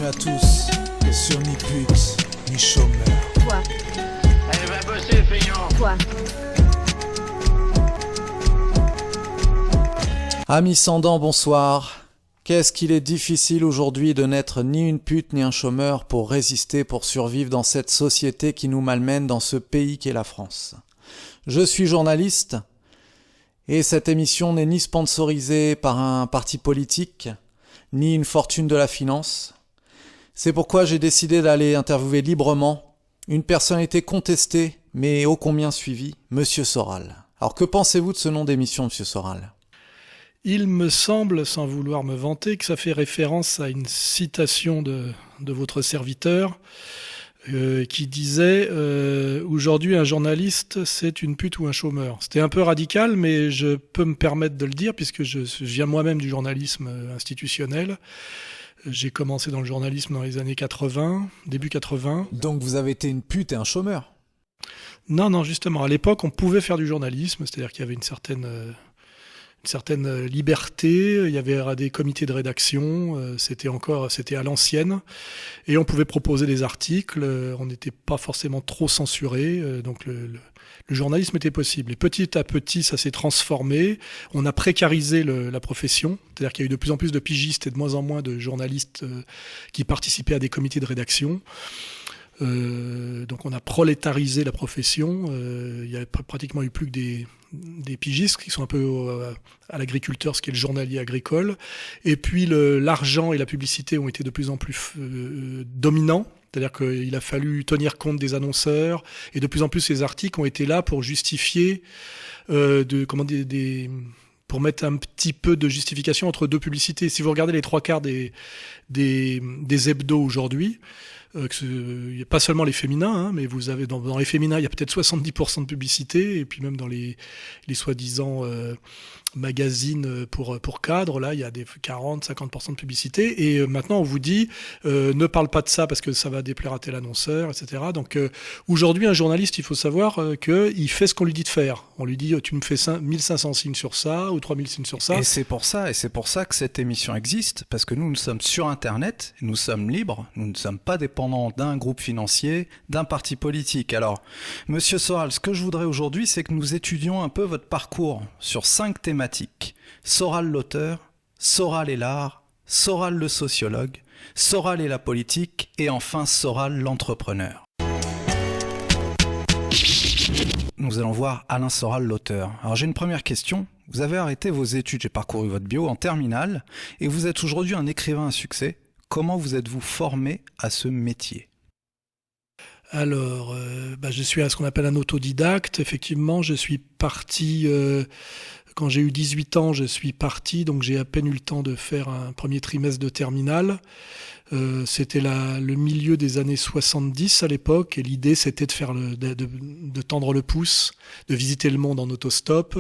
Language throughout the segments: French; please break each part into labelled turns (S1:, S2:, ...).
S1: à tous, sur ni pute, ni chômeur.
S2: Toi,
S3: Allez, va bosser, feignant.
S2: toi,
S4: Amis sans dents, bonsoir. Qu'est-ce qu'il est difficile aujourd'hui de n'être ni une pute ni un chômeur pour résister, pour survivre dans cette société qui nous malmène dans ce pays qu'est la France. Je suis journaliste et cette émission n'est ni sponsorisée par un parti politique, ni une fortune de la finance. C'est pourquoi j'ai décidé d'aller interviewer librement une personnalité contestée mais ô combien suivie, Monsieur Soral. Alors que pensez-vous de ce nom d'émission, Monsieur Soral ?
S5: Il me semble, sans vouloir me vanter, que ça fait référence à une citation de votre serviteur qui disait aujourd'hui un journaliste c'est une pute ou un chômeur. C'était un peu radical, mais je peux me permettre de le dire puisque je viens moi-même du journalisme institutionnel. J'ai commencé dans le journalisme dans les années 80, début 80.
S4: Donc vous avez été une pute et un chômeur ?
S5: Non, justement, à l'époque on pouvait faire du journalisme, c'est-à-dire qu'il y avait une certaine liberté, il y avait des comités de rédaction, c'était à l'ancienne, et on pouvait proposer des articles, on n'était pas forcément trop censuré, donc le journalisme était possible. Et petit à petit, ça s'est transformé, on a précarisé la profession, c'est-à-dire qu'il y a eu de plus en plus de pigistes et de moins en moins de journalistes qui participaient à des comités de rédaction. Donc on a prolétarisé la profession, il y a pratiquement eu plus que des pigistes qui sont un peu à l'agriculteur, ce qui est le journalier agricole, et puis l'argent et la publicité ont été de plus en plus dominants, c'est-à-dire qu'il a fallu tenir compte des annonceurs, et de plus en plus ces articles ont été là pour justifier pour mettre un petit peu de justification entre deux publicités. Si vous regardez les trois quarts des hebdos aujourd'hui, il n'y a pas seulement les féminins, mais vous avez dans les féminins, il y a peut-être 70% de publicité, et puis même dans les soi-disant magazines pour cadres, là, il y a des 40-50% de publicité, et maintenant on vous dit ne parle pas de ça parce que ça va déplaire à tel annonceur, etc. Donc aujourd'hui, un journaliste, il faut savoir qu'il fait ce qu'on lui dit de faire. On lui dit tu me fais 1500 signes sur ça, ou 3000 signes sur ça.
S6: Et c'est pour ça que cette émission existe, parce que nous sommes sur Internet, nous sommes libres, nous ne sommes pas dépendants d'un groupe financier, d'un parti politique. Alors, Monsieur Soral, ce que je voudrais aujourd'hui, c'est que nous étudions un peu votre parcours sur 5 thématiques. Soral l'auteur, Soral et l'art, Soral le sociologue, Soral et la politique, et enfin Soral l'entrepreneur. Nous allons voir Alain Soral l'auteur. Alors j'ai une première question. Vous avez arrêté vos études, j'ai parcouru votre bio en terminale, et vous êtes aujourd'hui un écrivain à succès. Comment vous êtes-vous formé à ce métier ?
S5: Alors, je suis à ce qu'on appelle un autodidacte. Effectivement, je suis parti, quand j'ai eu 18 ans, je suis parti, donc j'ai à peine eu le temps de faire un premier trimestre de terminale. C'était le milieu des années 70 à l'époque, et l'idée c'était de faire de tendre le pouce, de visiter le monde en autostop,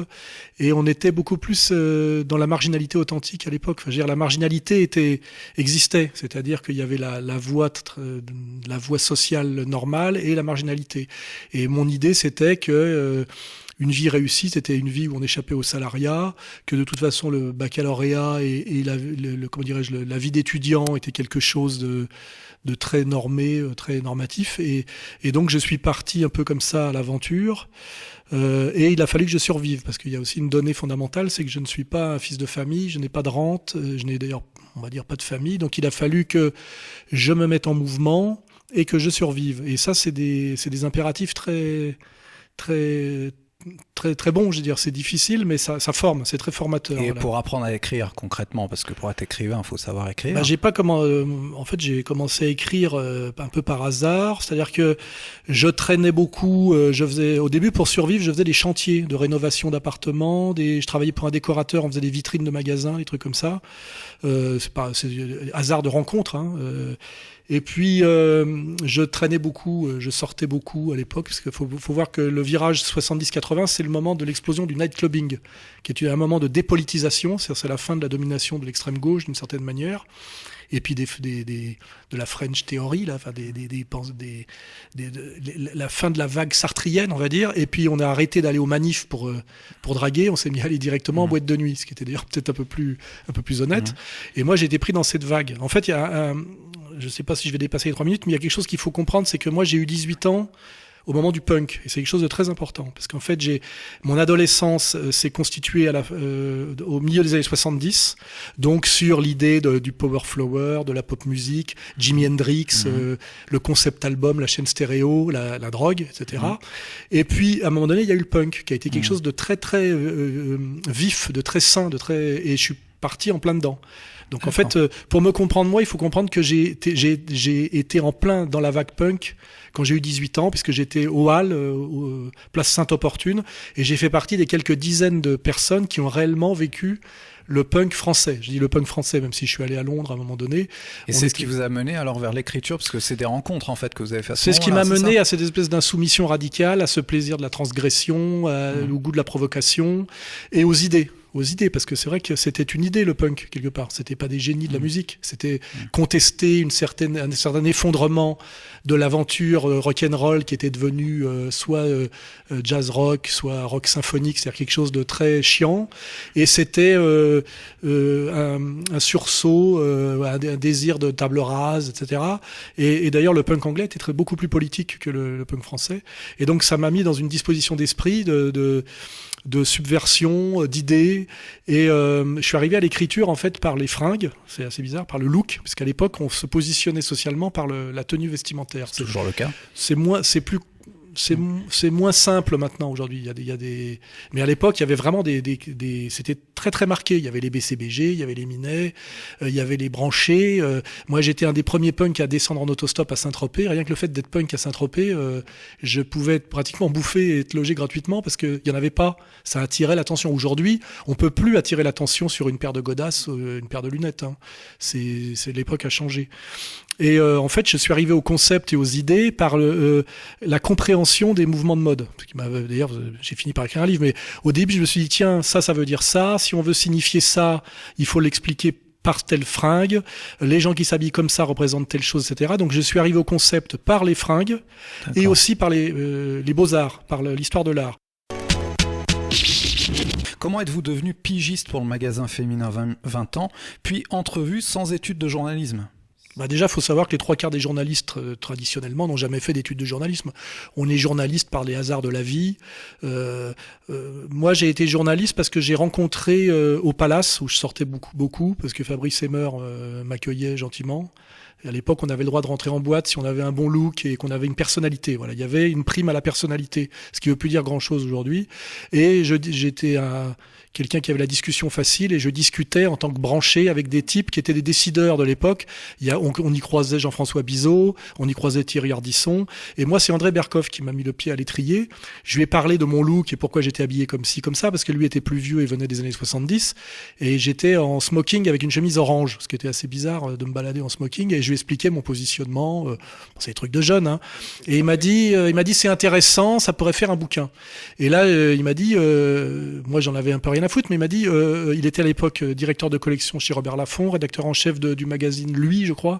S5: et on était beaucoup plus dans la marginalité authentique à l'époque. Enfin, je veux dire, la marginalité existait, c'est-à-dire qu'il y avait la voie sociale normale et la marginalité. Et mon idée c'était que une vie réussie, c'était une vie où on échappait au salariat, que de toute façon le baccalauréat et la vie d'étudiant était quelque chose de très normé, très normatif. Et donc je suis parti un peu comme ça à l'aventure. Et il a fallu que je survive, parce qu'il y a aussi une donnée fondamentale, c'est que je ne suis pas un fils de famille, je n'ai pas de rente, je n'ai d'ailleurs, on va dire, pas de famille. Donc il a fallu que je me mette en mouvement et que je survive. Et ça, c'est des impératifs très bon, je veux dire, c'est difficile, mais ça forme, c'est très formateur.
S6: Et
S5: voilà.
S6: pour apprendre à écrire concrètement, parce que pour être écrivain, il faut savoir écrire.
S5: J'ai commencé à écrire un peu par hasard, c'est-à-dire que je traînais beaucoup, au début pour survivre, je faisais des chantiers de rénovation d'appartements, je travaillais pour un décorateur, on faisait des vitrines de magasins, des trucs comme ça. C'est hasard de rencontre, Et puis, je traînais beaucoup, je sortais beaucoup à l'époque, parce qu'il faut voir que le virage 70-80, c'est le moment de l'explosion du nightclubbing, qui est un moment de dépolitisation, c'est la fin de la domination de l'extrême gauche d'une certaine manière. Et puis de la French Theory, là, enfin la fin de la vague sartrienne, on va dire. Et puis on a arrêté d'aller aux manifs pour draguer, on s'est mis à aller directement en boîte de nuit, ce qui était d'ailleurs peut-être un peu plus honnête. Et moi j'ai été pris dans cette vague. En fait, je sais pas si je vais dépasser les 3 minutes, mais il y a quelque chose qu'il faut comprendre, c'est que moi j'ai eu 18 ans au moment du punk, et c'est quelque chose de très important, parce qu'en fait mon adolescence s'est constituée au milieu des années 70, donc sur l'idée du power flower, de la pop music, Jimi Hendrix, le concept album, la chaîne stéréo, la drogue, etc. Et puis à un moment donné il y a eu le punk, qui a été quelque chose de très très vif, de très sain, et je suis parti en plein dedans. Donc en fait, pour me comprendre moi, il faut comprendre que j'ai été en plein dans la vague punk quand j'ai eu 18 ans, puisque j'étais au Hall, place Sainte-Opportune, et j'ai fait partie des quelques dizaines de personnes qui ont réellement vécu le punk français. Je dis le punk français, même si je suis allé à Londres à un moment donné.
S6: Et c'est ce qui vous a mené alors vers l'écriture, parce que c'est des rencontres en fait que vous avez fait à ce
S5: C'est ce qui m'a
S6: moment-là,
S5: mené à cette espèce d'insoumission radicale, à ce plaisir de la transgression, au goût de la provocation et aux idées, parce que c'est vrai que c'était une idée, le punk, quelque part. C'était pas des génies de la musique. C'était contester un certain effondrement de l'aventure rock'n'roll qui était devenue soit jazz rock, soit rock symphonique, c'est-à-dire quelque chose de très chiant. Et c'était un sursaut, un désir de table rase, etc. Et d'ailleurs, le punk anglais était beaucoup plus politique que le punk français. Et donc, ça m'a mis dans une disposition d'esprit de subversion, d'idées, et je suis arrivé à l'écriture en fait par les fringues, c'est assez bizarre, par le look, parce qu'à l'époque on se positionnait socialement par la tenue vestimentaire.
S6: C'est toujours le cas.
S5: C'est moins simple maintenant aujourd'hui. Mais à l'époque, il y avait vraiment c'était très très marqué. Il y avait les BCBG, il y avait les Minets, il y avait les Branchés. Moi, j'étais un des premiers punks à descendre en autostop à Saint-Tropez. Rien que le fait d'être punk à Saint-Tropez, je pouvais être pratiquement bouffé et être logé gratuitement parce qu'il y en avait pas. Ça attirait l'attention. Aujourd'hui, on peut plus attirer l'attention sur une paire de godasses, une paire de lunettes. Hein. L'époque a changé. Et en fait, je suis arrivé au concept et aux idées par la compréhension des mouvements de mode. D'ailleurs, j'ai fini par écrire un livre, mais au début, je me suis dit, tiens, ça veut dire ça. Si on veut signifier ça, il faut l'expliquer par telle fringue. Les gens qui s'habillent comme ça représentent telle chose, etc. Donc, je suis arrivé au concept par les fringues et aussi par les beaux-arts, par l'histoire de l'art.
S6: Comment êtes-vous devenu pigiste pour le magazine Féminin 20 ans, puis entrevue sans études de journalisme ?
S5: Déjà, il faut savoir que les 3/4 des journalistes, traditionnellement, n'ont jamais fait d'études de journalisme. On est journaliste par les hasards de la vie. Moi, j'ai été journaliste parce que j'ai rencontré au Palace, où je sortais beaucoup, parce que Fabrice Emmer m'accueillait gentiment. Et à l'époque, on avait le droit de rentrer en boîte si on avait un bon look et qu'on avait une personnalité. Voilà, il y avait une prime à la personnalité, ce qui veut plus dire grand-chose aujourd'hui. Et j'étais quelqu'un qui avait la discussion facile et je discutais en tant que branché avec des types qui étaient des décideurs de l'époque. On y croisait Jean-François Bizot, on y croisait Thierry Ardisson. Et moi, c'est André Berkoff qui m'a mis le pied à l'étrier. Je lui ai parlé de mon look et pourquoi j'étais habillé comme ci, comme ça, parce que lui était plus vieux et venait des années 70. Et j'étais en smoking avec une chemise orange, ce qui était assez bizarre de me balader en smoking. Et je lui ai expliqué mon positionnement. C'est des trucs de jeunes, hein. Et il m'a dit, c'est intéressant, ça pourrait faire un bouquin. Et là, il m'a dit, moi j'en avais un peu rien à foutre, mais il m'a dit, il était à l'époque directeur de collection chez Robert Laffont, rédacteur en chef du magazine Lui, je crois,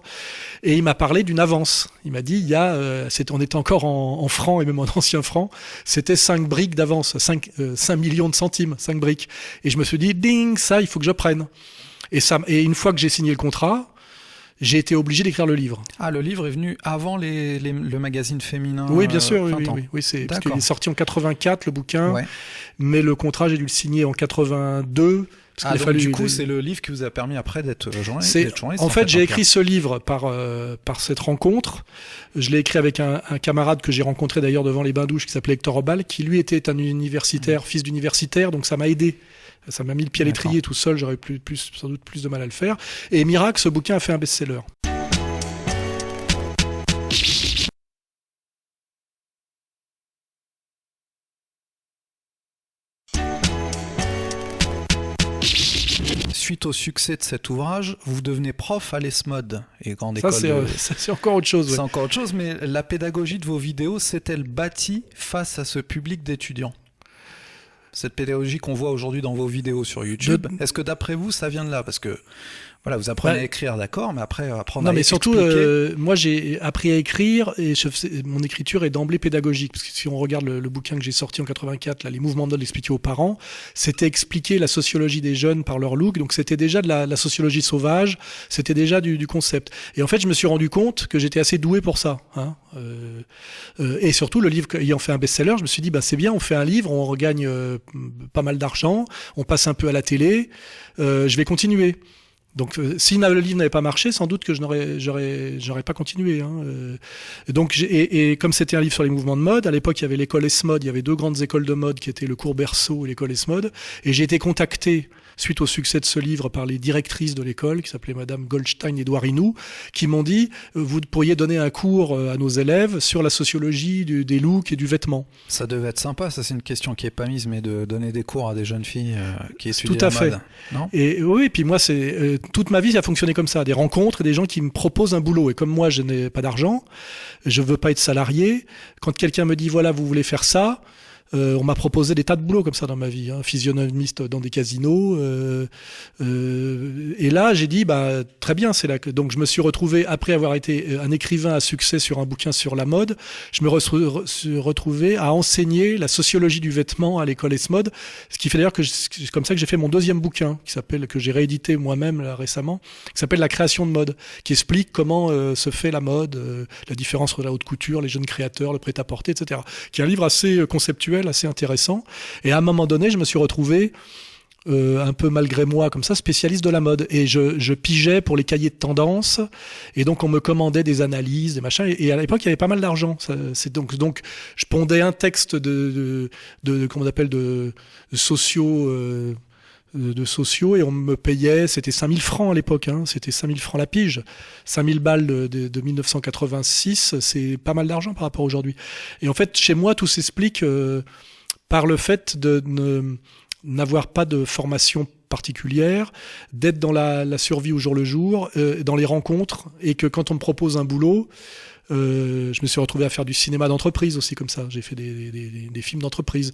S5: et il m'a parlé d'une avance. Il m'a dit, on était encore en francs et même en ancien francs, c'était 5 briques d'avance, 5 millions de centimes, 5 briques. Et je me suis dit, ding, ça, il faut que je prenne. Et une fois que j'ai signé le contrat, j'ai été obligé d'écrire le livre.
S6: Ah, le livre est venu avant le magazine féminin.
S5: Oui, bien sûr, oui, parce qu'il est sorti en 84, le bouquin, mais le contrat, j'ai dû le signer en 82.
S6: Du coup, c'est le livre qui vous a permis après d'être journaliste.
S5: En fait, j'ai écrit ce livre par cette rencontre. Je l'ai écrit avec un camarade que j'ai rencontré d'ailleurs devant les bains-douches qui s'appelait Hector Obal, qui lui était un universitaire, fils d'universitaire, donc ça m'a aidé. Ça m'a mis le pied à l'étrier tout seul, j'aurais sans doute plus de mal à le faire. Et miracle, ce bouquin a fait un best-seller.
S6: Suite au succès de cet ouvrage, vous devenez prof à l'ESMOD et grande école.
S5: C'est encore autre chose.
S6: C'est encore autre chose, mais la pédagogie de vos vidéos s'est-elle bâtie face à ce public d'étudiants ? Cette pédagogie qu'on voit aujourd'hui dans vos vidéos sur YouTube, est-ce que d'après vous, ça vient de là ? Parce que Voilà, vous apprenez à écrire, d'accord, mais après apprendre
S5: Non,
S6: à
S5: mais surtout,
S6: expliquer.
S5: moi j'ai appris à écrire et mon écriture est d'emblée pédagogique. Parce que si on regarde le bouquin que j'ai sorti en 84, là, les mouvements de mode expliqués aux parents, c'était expliquer la sociologie des jeunes par leur look. Donc c'était déjà de la sociologie sauvage, c'était déjà du concept. Et en fait, je me suis rendu compte que j'étais assez doué pour ça. Hein. Et surtout, le livre ayant fait un best-seller, je me suis dit, bah c'est bien, on fait un livre, on regagne pas mal d'argent, on passe un peu à la télé, je vais continuer. Donc, si le livre n'avait pas marché, sans doute que j'aurais pas continué. Hein. Donc, et comme c'était un livre sur les mouvements de mode, à l'époque, il y avait l'école S-Mode, il y avait 2 grandes écoles de mode qui étaient le cours Berceau et l'école S-Mode. Et j'ai été contacté, suite au succès de ce livre, par les directrices de l'école, qui s'appelaient Madame Goldstein et Douarinou, qui m'ont dit, vous pourriez donner un cours à nos élèves sur la sociologie des looks et du vêtement.
S6: Ça devait être sympa, ça c'est une question qui est pas mise, mais de donner des cours à des jeunes filles qui étudient
S5: Tout à
S6: la
S5: fait.
S6: mode. Non ?
S5: Et oui, puis moi, c'est toute ma vie, ça a fonctionné comme ça. Des rencontres et des gens qui me proposent un boulot. Et comme moi, je n'ai pas d'argent, je veux pas être salarié. Quand quelqu'un me dit, voilà, vous voulez faire ça, on m'a proposé des tas de boulots comme ça dans ma vie, hein, physionomiste dans des casinos. Et là, j'ai dit, bah très bien, c'est là que donc je me suis retrouvé après avoir été un écrivain à succès sur un bouquin sur la mode. Je me suis retrouvé à enseigner la sociologie du vêtement à l'école S-Mode, ce qui fait d'ailleurs que c'est comme ça que j'ai fait mon 2e bouquin que j'ai réédité moi-même là, récemment, qui s'appelle La création de mode, qui explique comment se fait la mode, la différence entre la haute couture, les jeunes créateurs, le prêt-à-porter, etc. Qui est un livre assez conceptuel, assez intéressant. Et à un moment donné, je me suis retrouvé un peu malgré moi comme ça, spécialiste de la mode. Et je pigeais pour les cahiers de tendance. Et donc, on me commandait des analyses, des machins. Et à l'époque, il y avait pas mal d'argent. Donc, je pondais un texte comment on appelle, de sociaux, et on me payait, c'était 5000 francs à l'époque, hein, c'était 5000 francs la pige. 5000 balles de 1986, c'est pas mal d'argent par rapport à aujourd'hui. Et en fait, chez moi, tout s'explique par le fait de n'avoir pas de formation particulière, d'être dans la survie au jour le jour, dans les rencontres, et que quand on me propose un boulot, je me suis retrouvé à faire du cinéma d'entreprise aussi comme ça. J'ai fait des films d'entreprise.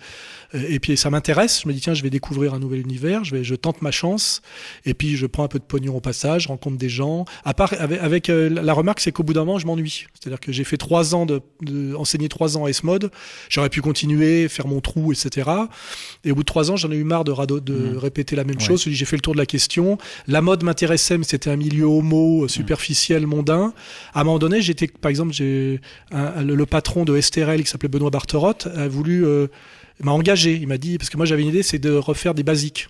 S5: Et puis ça m'intéresse. Je me dis tiens, je vais découvrir un nouvel univers. Je tente ma chance. Et puis je prends un peu de pognon au passage, je rencontre des gens. À part avec la remarque, c'est qu'au bout d'un moment, je m'ennuie. C'est-à-dire que j'ai fait 3 ans enseigner 3 ans à S-Mode. J'aurais pu continuer, faire mon trou, etc. Et au bout de 3 ans, j'en ai eu marre de répéter la même chose. J'ai fait le tour de la question. La mode m'intéressait, mais c'était un milieu homo, superficiel, mondain. À un moment donné, j'étais, par exemple, le patron de Esterel qui s'appelait Benoît Barterotte m'a engagé. Il m'a dit, parce que moi j'avais une idée, c'est de refaire des basiques.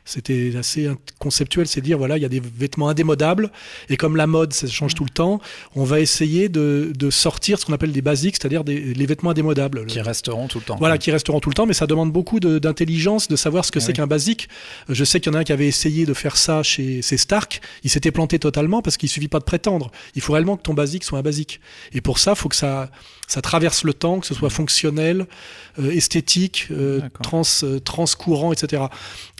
S5: C'était assez conceptuel, c'est de dire voilà, il y a des vêtements indémodables et comme la mode ça change tout le temps, on va essayer de sortir ce qu'on appelle des basiques, c'est-à-dire les vêtements indémodables
S6: qui resteront tout le temps.
S5: Voilà, qui resteront tout le temps, mais ça demande beaucoup d'intelligence de savoir ce que c'est qu'un basique. Je sais qu'il y en a un qui avait essayé de faire ça chez Stark, il s'était planté totalement parce qu'il suffit pas de prétendre. Il faut réellement que ton basique soit un basique. Et pour ça, il faut que ça traverse le temps, que ce soit fonctionnel, esthétique, transcourant, etc.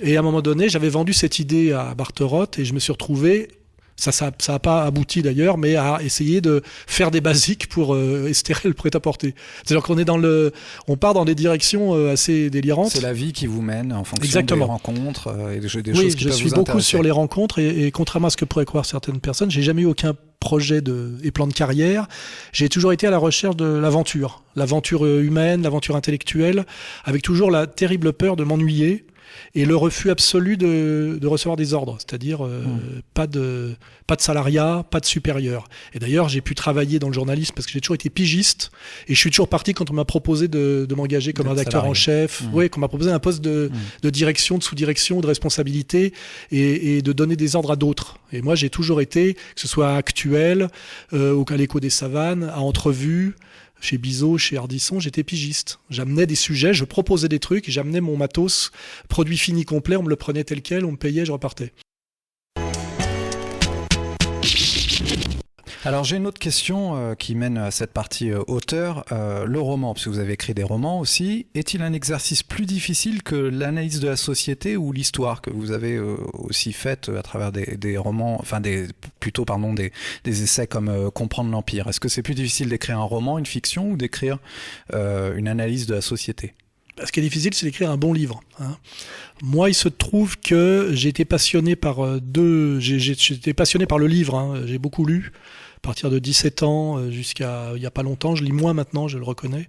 S5: Et à un moment donné, j'avais vendu cette idée à Barterotte et je me suis retrouvé, ça a pas abouti d'ailleurs, mais à essayer de faire des basiques pour estérer le prêt-à-porter. C'est-à-dire qu'on on part dans des directions assez délirantes.
S6: C'est la vie qui vous mène en fonction
S5: Exactement.
S6: des rencontres et des choses qui peuvent vous
S5: Oui,
S6: intéresser.
S5: je suis beaucoup sur les rencontres et contrairement à ce que pourraient croire certaines personnes, j'ai jamais eu aucun projet et plan de carrière. J'ai toujours été à la recherche de l'aventure humaine, l'aventure intellectuelle, avec toujours la terrible peur de m'ennuyer et le refus absolu de recevoir des ordres, c'est-à-dire pas de salariat, pas de supérieur. Et d'ailleurs, j'ai pu travailler dans le journalisme parce que j'ai toujours été pigiste et je suis toujours parti quand on m'a proposé de m'engager comme rédacteur en chef, qu'on m'a proposé un poste de direction, de sous-direction, de responsabilité et de donner des ordres à d'autres. Et moi, j'ai toujours été, que ce soit à Actuel, au Caléco des Savanes, à Entrevue, chez Bizot, chez Ardisson, j'étais pigiste. J'amenais des sujets, je proposais des trucs, et j'amenais mon matos, produit fini complet, on me le prenait tel quel, on me payait, je repartais.
S6: Alors j'ai une autre question qui mène à cette partie auteur. Le roman, parce que vous avez écrit des romans aussi, est-il un exercice plus difficile que l'analyse de la société ou l'histoire que vous avez aussi faite à travers des romans, enfin des essais comme Comprendre l'Empire? Est-ce que c'est plus difficile d'écrire un roman, une fiction, ou d'écrire une analyse de la société?
S5: Ce qui est difficile, c'est d'écrire un bon livre. Hein. Moi, il se trouve que j'ai été passionné par j'étais passionné par le livre. Hein. J'ai beaucoup lu. À partir de 17 ans jusqu'à il y a pas longtemps, je lis moins maintenant, je le reconnais,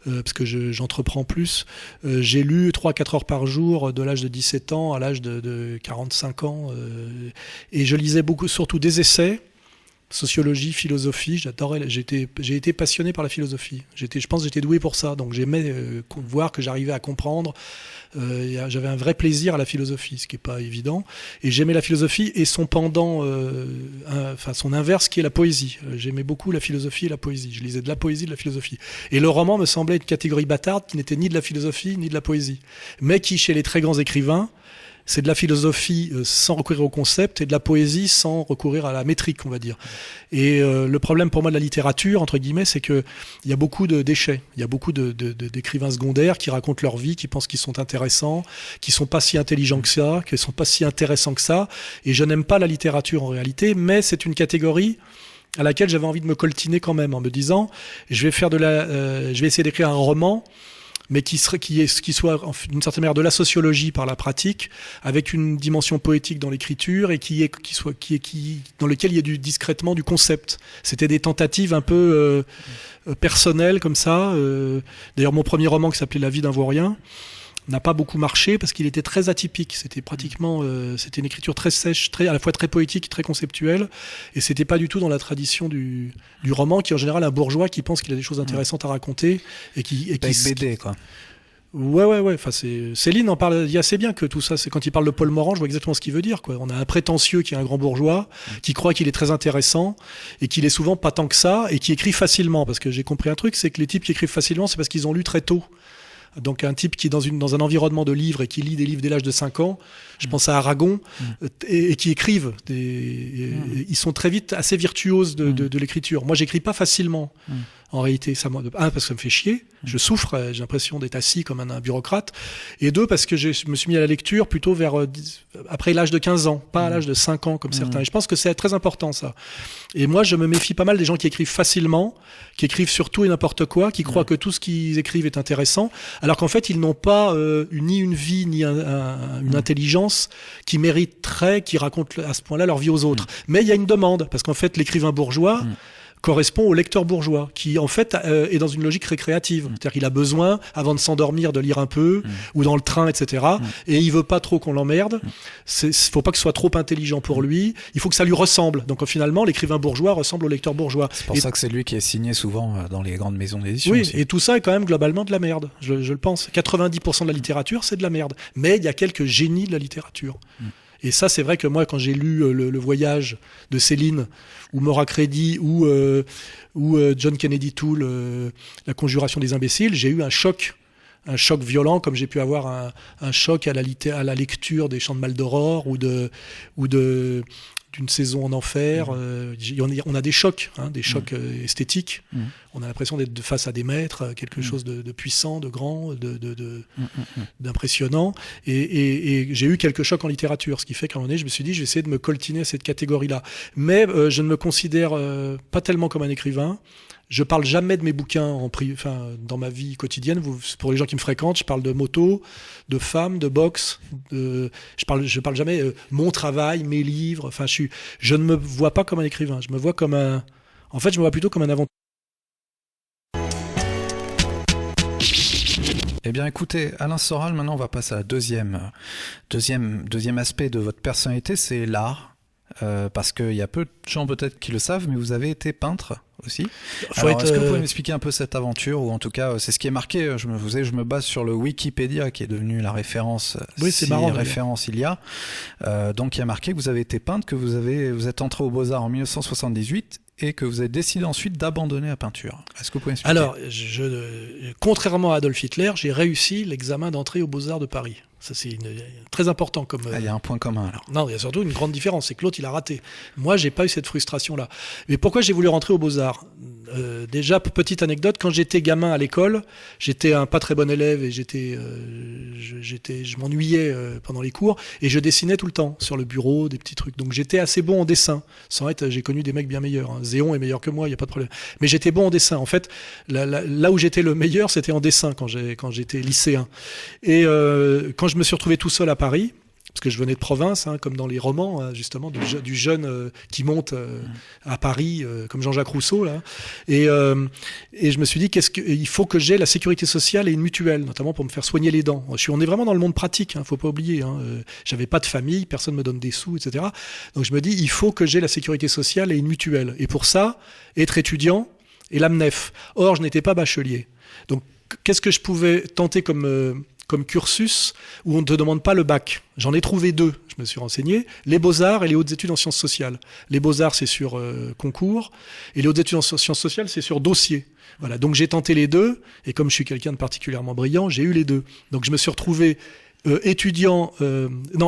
S5: parce que j'entreprends plus. J'ai lu 3-4 heures par jour de l'âge de 17 ans à l'âge de 45 ans, et je lisais beaucoup, surtout des essais, sociologie, philosophie. J'adorais. J'ai été passionné par la philosophie. Je pense que j'étais doué pour ça, donc j'aimais voir que j'arrivais à comprendre. J'avais un vrai plaisir à la philosophie, ce qui n'est pas évident. Et j'aimais la philosophie et son pendant, son inverse, qui est la poésie. J'aimais beaucoup la philosophie et la poésie. Je lisais de la poésie, de la philosophie. Et le roman me semblait une catégorie bâtarde qui n'était ni de la philosophie ni de la poésie, mais qui, chez les très grands écrivains, c'est de la philosophie sans recourir au concept et de la poésie sans recourir à la métrique, on va dire. Et le problème pour moi de la littérature, entre guillemets, c'est qu'il y a beaucoup de déchets. Il y a beaucoup d'écrivains secondaires qui racontent leur vie, qui pensent qu'ils sont intéressants, qui sont pas si intelligents que ça, qui sont pas si intéressants que ça. Et je n'aime pas la littérature en réalité, mais c'est une catégorie à laquelle j'avais envie de me coltiner quand même, en me disant, je vais essayer d'écrire un roman, mais qui soit d'une certaine manière de la sociologie par la pratique, avec une dimension poétique dans l'écriture et dans lequel il y ait discrètement du concept. C'était des tentatives un peu personnelles comme ça. D'ailleurs, mon premier roman qui s'appelait La vie d'un vaurien n'a pas beaucoup marché parce qu'il était très atypique. C'était pratiquement, c'était une écriture très sèche, à la fois très poétique, très conceptuelle, et c'était pas du tout dans la tradition du roman, qui est en général un bourgeois qui pense qu'il a des choses intéressantes à raconter et qui
S6: BD, quoi.
S5: Ouais. Enfin, Céline en parle, dit assez bien que tout ça, c'est quand il parle de Paul Morand, je vois exactement ce qu'il veut dire, quoi. On a un prétentieux qui est un grand bourgeois, qui croit qu'il est très intéressant, et qu'il est souvent pas tant que ça, et qui écrit facilement. Parce que j'ai compris un truc, c'est que les types qui écrivent facilement, c'est parce qu'ils ont lu très tôt. Donc un type qui est dans un environnement de livres et qui lit des livres dès l'âge de 5 ans, je pense à Aragon, et qui écrivent. Ils sont très vite assez virtuoses de l'écriture. Moi, j'écris pas facilement. En réalité, parce que ça me fait chier, je souffre, j'ai l'impression d'être assis comme un bureaucrate, et 2, parce que je me suis mis à la lecture plutôt après l'âge de 15 ans, pas à l'âge de 5 ans comme certains. Et je pense que c'est très important, ça. Et moi, je me méfie pas mal des gens qui écrivent facilement, qui écrivent sur tout et n'importe quoi, qui croient que tout ce qu'ils écrivent est intéressant, alors qu'en fait, ils n'ont pas ni une vie, ni une intelligence qui mériterait, qui racontent à ce point-là leur vie aux autres. Mais il y a une demande, parce qu'en fait, l'écrivain bourgeois correspond au lecteur bourgeois, qui en fait est dans une logique récréative. C'est-à-dire qu'il a besoin, avant de s'endormir, de lire un peu, ou dans le train, etc. Et il veut pas trop qu'on l'emmerde. Faut pas que ce soit trop intelligent pour lui. Il faut que ça lui ressemble. Donc finalement, l'écrivain bourgeois ressemble au lecteur bourgeois.
S6: C'est pour ça que c'est lui qui est signé souvent dans les grandes maisons d'édition.
S5: Oui,
S6: aussi.
S5: et tout ça est quand même globalement de la merde. Je le pense. 90% de la littérature, c'est de la merde. Mais il y a quelques génies de la littérature. Et ça, c'est vrai que moi, quand j'ai lu le Voyage de Céline, ou Mort à crédit, ou John Kennedy Toole, La conjuration des imbéciles, j'ai eu un choc violent, comme j'ai pu avoir un choc à la lecture des Chants de Maldoror ou d'une saison en enfer. On a des chocs, des chocs esthétiques. On a l'impression d'être face à des maîtres, quelque chose de puissant, de grand, d'impressionnant. Et j'ai eu quelques chocs en littérature, ce qui fait qu'à un moment donné, je me suis dit, je vais essayer de me coltiner à cette catégorie-là. Mais je ne me considère pas tellement comme un écrivain. Je parle jamais de mes bouquins dans ma vie quotidienne. Pour les gens qui me fréquentent, je parle de moto, de femmes, de boxe. Je parle jamais mon travail, mes livres. Enfin, je ne me vois pas comme un écrivain. Je me vois plutôt comme un inventeur.
S6: Eh bien, écoutez, Alain Soral, maintenant, on va passer à la deuxième aspect de votre personnalité, c'est l'art. Parce qu'il y a peu de gens peut-être qui le savent, mais vous avez été peintre aussi. Alors, est-ce que vous pouvez m'expliquer un peu cette aventure, ou en tout cas, c'est ce qui est marqué. Je me base sur le Wikipédia, qui est devenu la référence.
S5: Oui, c'est marrant.
S6: Référence il y a. Donc, il y a marqué que vous avez été peintre, que vous êtes entré aux Beaux-Arts en 1978. Et que vous avez décidé ensuite d'abandonner la peinture. Est-ce que vous pouvez expliquer ?
S5: Alors, contrairement à Adolf Hitler, j'ai réussi l'examen d'entrée aux Beaux-Arts de Paris. Ça, c'est très important comme...
S6: Il y a un point commun, alors.
S5: Non, il y a surtout une grande différence, c'est que l'autre, il a raté. Moi, j'ai pas eu cette frustration-là. Mais pourquoi j'ai voulu rentrer aux Beaux-Arts ? Déjà, petite anecdote, quand j'étais gamin à l'école, j'étais un pas très bon élève et je m'ennuyais pendant les cours et je dessinais tout le temps sur le bureau, des petits trucs. Donc j'étais assez bon en dessin. Sans être, j'ai connu des mecs bien meilleurs. Hein. Zéon est meilleur que moi, il n'y a pas de problème. Mais j'étais bon en dessin. En fait, là où j'étais le meilleur, c'était en dessin quand j'étais lycéen. Et quand je me suis retrouvé tout seul à Paris, parce que je venais de province, hein, comme dans les romans, hein, justement, du jeune qui monte à Paris, comme Jean-Jacques Rousseau, là. Et je me suis dit, il faut que j'aie la sécurité sociale et une mutuelle, notamment pour me faire soigner les dents. On est vraiment dans le monde pratique, hein, faut pas oublier. Hein, j'avais pas de famille, personne me donne des sous, etc. Donc je me dis, il faut que j'aie la sécurité sociale et une mutuelle. Et pour ça, être étudiant et l'AMNEF. Or, je n'étais pas bachelier. Donc, qu'est-ce que je pouvais tenter comme cursus où on ne te demande pas le bac. J'en ai trouvé 2, je me suis renseigné, les Beaux-Arts et les hautes études en sciences sociales. Les Beaux-Arts, c'est sur concours, et les hautes études en sciences sociales, c'est sur dossier. Voilà, donc j'ai tenté les 2, et comme je suis quelqu'un de particulièrement brillant, j'ai eu les 2. Donc je me suis retrouvé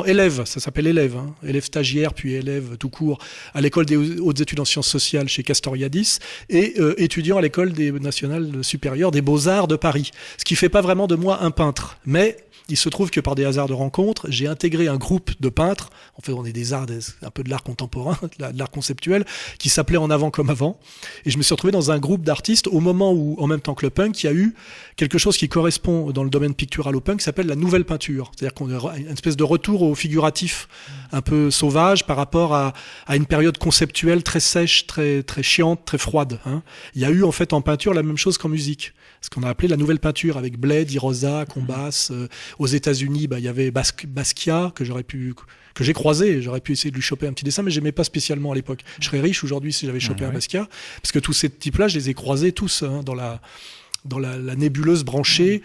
S5: élève, ça s'appelle élève, hein, élève stagiaire, puis élève tout court, à l'école des hautes études en sciences sociales chez Castoriadis, et étudiant à l'école des nationales supérieures des Beaux-Arts de Paris. Ce qui fait pas vraiment de moi un peintre, mais il se trouve que par des hasards de rencontres, j'ai intégré un groupe de peintres, en fait on est un peu de l'art contemporain, de l'art conceptuel, qui s'appelait En avant comme avant, et je me suis retrouvé dans un groupe d'artistes au moment où, en même temps que le punk, il y a eu quelque chose qui correspond dans le domaine pictural au punk, qui s'appelle la nouvelle peinture, c'est-à-dire qu'on a une espèce de retour au figuratif un peu sauvage par rapport à une période conceptuelle très sèche, très, très chiante, très froide. Hein. Il y a eu en fait en peinture la même chose qu'en musique. Ce qu'on a appelé la nouvelle peinture avec Bled, Di Rosa, Combas. Aux États-Unis, il y avait Basquiat que j'ai croisé. J'aurais pu essayer de lui choper un petit dessin, mais j'aimais pas spécialement à l'époque. Je serais riche aujourd'hui si j'avais chopé un Basquiat, parce que tous ces types-là, je les ai croisés tous hein, dans la nébuleuse branchée,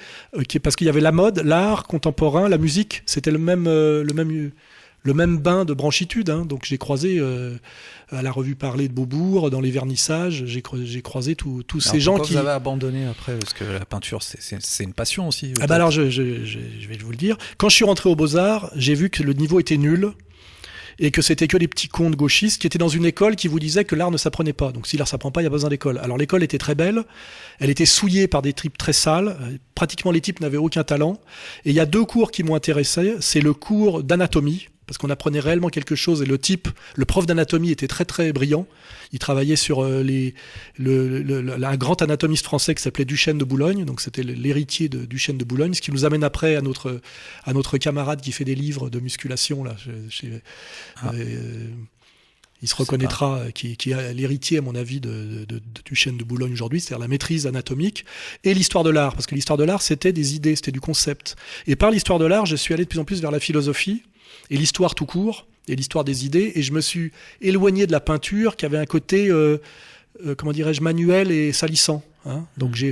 S5: parce qu'il y avait la mode, l'art contemporain, la musique. C'était le même bain de branchitude. Hein. Donc j'ai croisé à la revue Parler de Beaubourg, dans les vernissages, j'ai croisé tous ces gens qui...
S6: Vous avez abandonné après, parce que la peinture, c'est une passion aussi.
S5: Alors je vais vous le dire. Quand je suis rentré aux Beaux-Arts, j'ai vu que le niveau était nul et que c'était que des petits cons de gauchistes qui étaient dans une école qui vous disait que l'art ne s'apprenait pas. Donc si l'art s'apprend pas, il n'y a pas besoin d'école. Alors l'école était très belle, elle était souillée par des types très sales, pratiquement les types n'avaient aucun talent. Et il y a 2 cours qui m'ont intéressé, c'est le cours d'anatomie, parce qu'on apprenait réellement quelque chose, et le prof d'anatomie était très très brillant. Il travaillait sur un grand anatomiste français qui s'appelait Duchesne de Boulogne, donc c'était l'héritier de Duchesne de Boulogne, ce qui nous amène après à notre camarade qui fait des livres de musculation là. Il se reconnaîtra, qui est l'héritier, à mon avis, de Duchesne de Boulogne aujourd'hui, c'est-à-dire la maîtrise anatomique, et l'histoire de l'art, parce que l'histoire de l'art, c'était des idées, c'était du concept. Et par l'histoire de l'art, je suis allé de plus en plus vers la philosophie, et l'histoire tout court, et l'histoire des idées, et je me suis éloigné de la peinture, qui avait un côté, comment dirais-je, manuel et salissant. Hein. Donc j'ai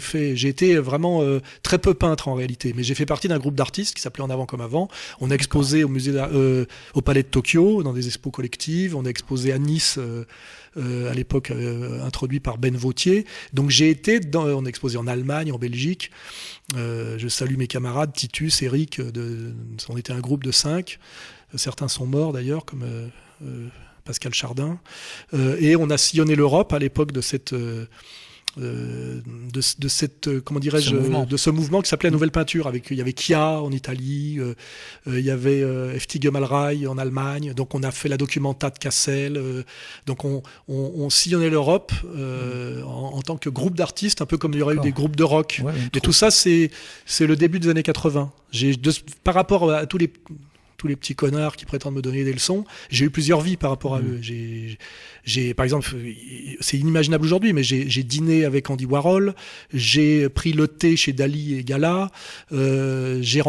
S5: été vraiment très peu peintre en réalité, mais j'ai fait partie d'un groupe d'artistes qui s'appelait En avant comme avant. On a exposé au Palais de Tokyo, dans des expos collectives. On a exposé à Nice, à l'époque introduit par Ben Vautier. Donc on a exposé en Allemagne, en Belgique. Je salue mes camarades, Titus, Eric. On était un groupe de 5. Certains sont morts d'ailleurs, comme Pascal Chardin. Et on a sillonné l'Europe à l'époque de comment dirais-je, de ce mouvement qui s'appelait la Nouvelle Peinture. Il y avait Chia en Italie, il y avait Eftige Malraux en Allemagne. Donc on a fait la Documenta de Cassel. Donc on sillonnait l'Europe en tant que groupe d'artistes, un peu comme il y aurait eu des groupes de rock. Ouais, et tout ça, c'est le début des années 80. Par rapport à tous les petits connards qui prétendent me donner des leçons, j'ai eu plusieurs vies par rapport à eux. Par exemple, c'est inimaginable aujourd'hui, mais j'ai dîné avec Andy Warhol, j'ai pris le thé chez Dali et Gala, j'ai